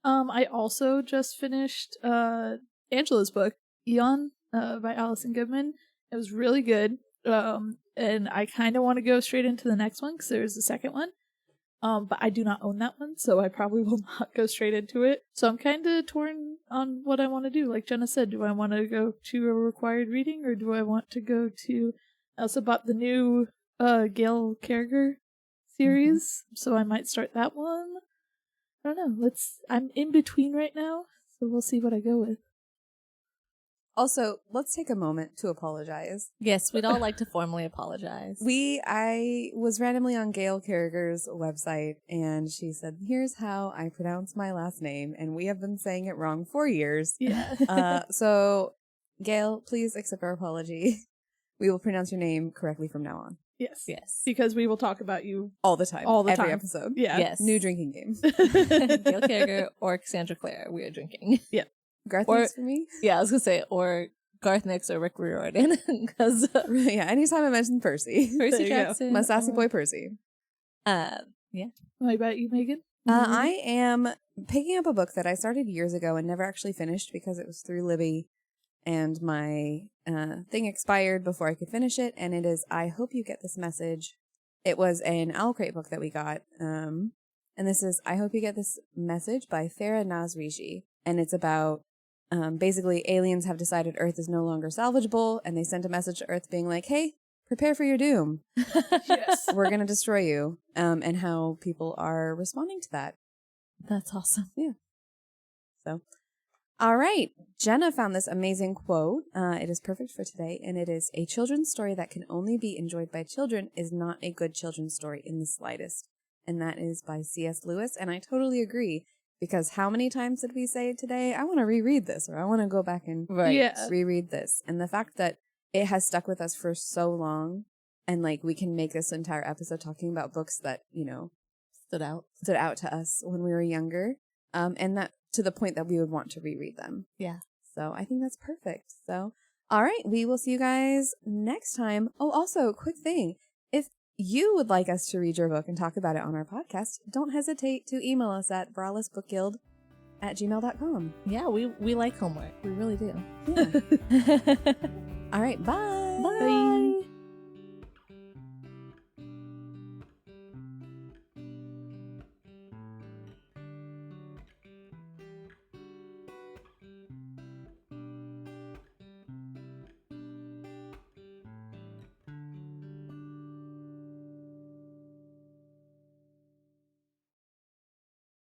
I also just finished Angela's book, Eon, by Alison Goodman. It was really good. And I kind of want to go straight into the next one because there's a second one. But I do not own that one, so I probably will not go straight into it. So I'm kind of torn on what I want to do. Like Jenna said, do I want to go to a required reading or do I want to go to... I also bought the new Gail Carriger series, so I might start that one. I don't know. I'm in between right now, so we'll see what I go with. Also, let's take a moment to apologize. Yes, we'd all like to formally apologize. I was randomly on Gail Carriger's website, and she said, here's how I pronounce my last name, and we have been saying it wrong for years. Yeah. So, Gail, please accept our apology. We will pronounce your name correctly from now on. Yes. Yes. Because we will talk about you All the time. all the Every time. episode. Yeah. Yes. New drinking game. Gail Carriger or Cassandra Clare, we are drinking. Garth Or- Nix for me? Yeah, I was going to say, or Garth Nix or Rick Riordan, because Yeah, anytime I mention Percy. Percy There you go. Jackson. My sassy or- boy Percy. Yeah. What about you, Megan? I am picking up a book that I started years ago and never actually finished because it was through Libby and my thing expired before I could finish it. And it is I Hope You Get This Message. It was an Owl Crate book that we got. And this is I Hope You Get This Message by Farah Nazrishi. And it's about basically aliens have decided Earth is no longer salvageable. And they sent a message to Earth being like, hey, prepare for your doom. Yes. We're going to destroy you. And how people are responding to that. That's awesome. So, all right. Jenna found this amazing quote. It is perfect for today. And it is a children's story that can only be enjoyed by children is not a good children's story in the slightest. And that is by C.S. Lewis. And I totally agree. Because how many times did we say today, I want to reread this or I want to go back and Right. Yeah. reread this? And the fact that it has stuck with us for so long and like we can make this entire episode talking about books that, you know, Stood out. stood out to us when we were younger. And that to the point that we would want to reread them. Yeah. So I think that's perfect. So, all right. We will see you guys next time. Oh, also, quick thing. If you would like us to read your book and talk about it on our podcast, don't hesitate to email us at braleysbookguild@gmail.com. Yeah, we like homework. We really do. Yeah. All right. Bye.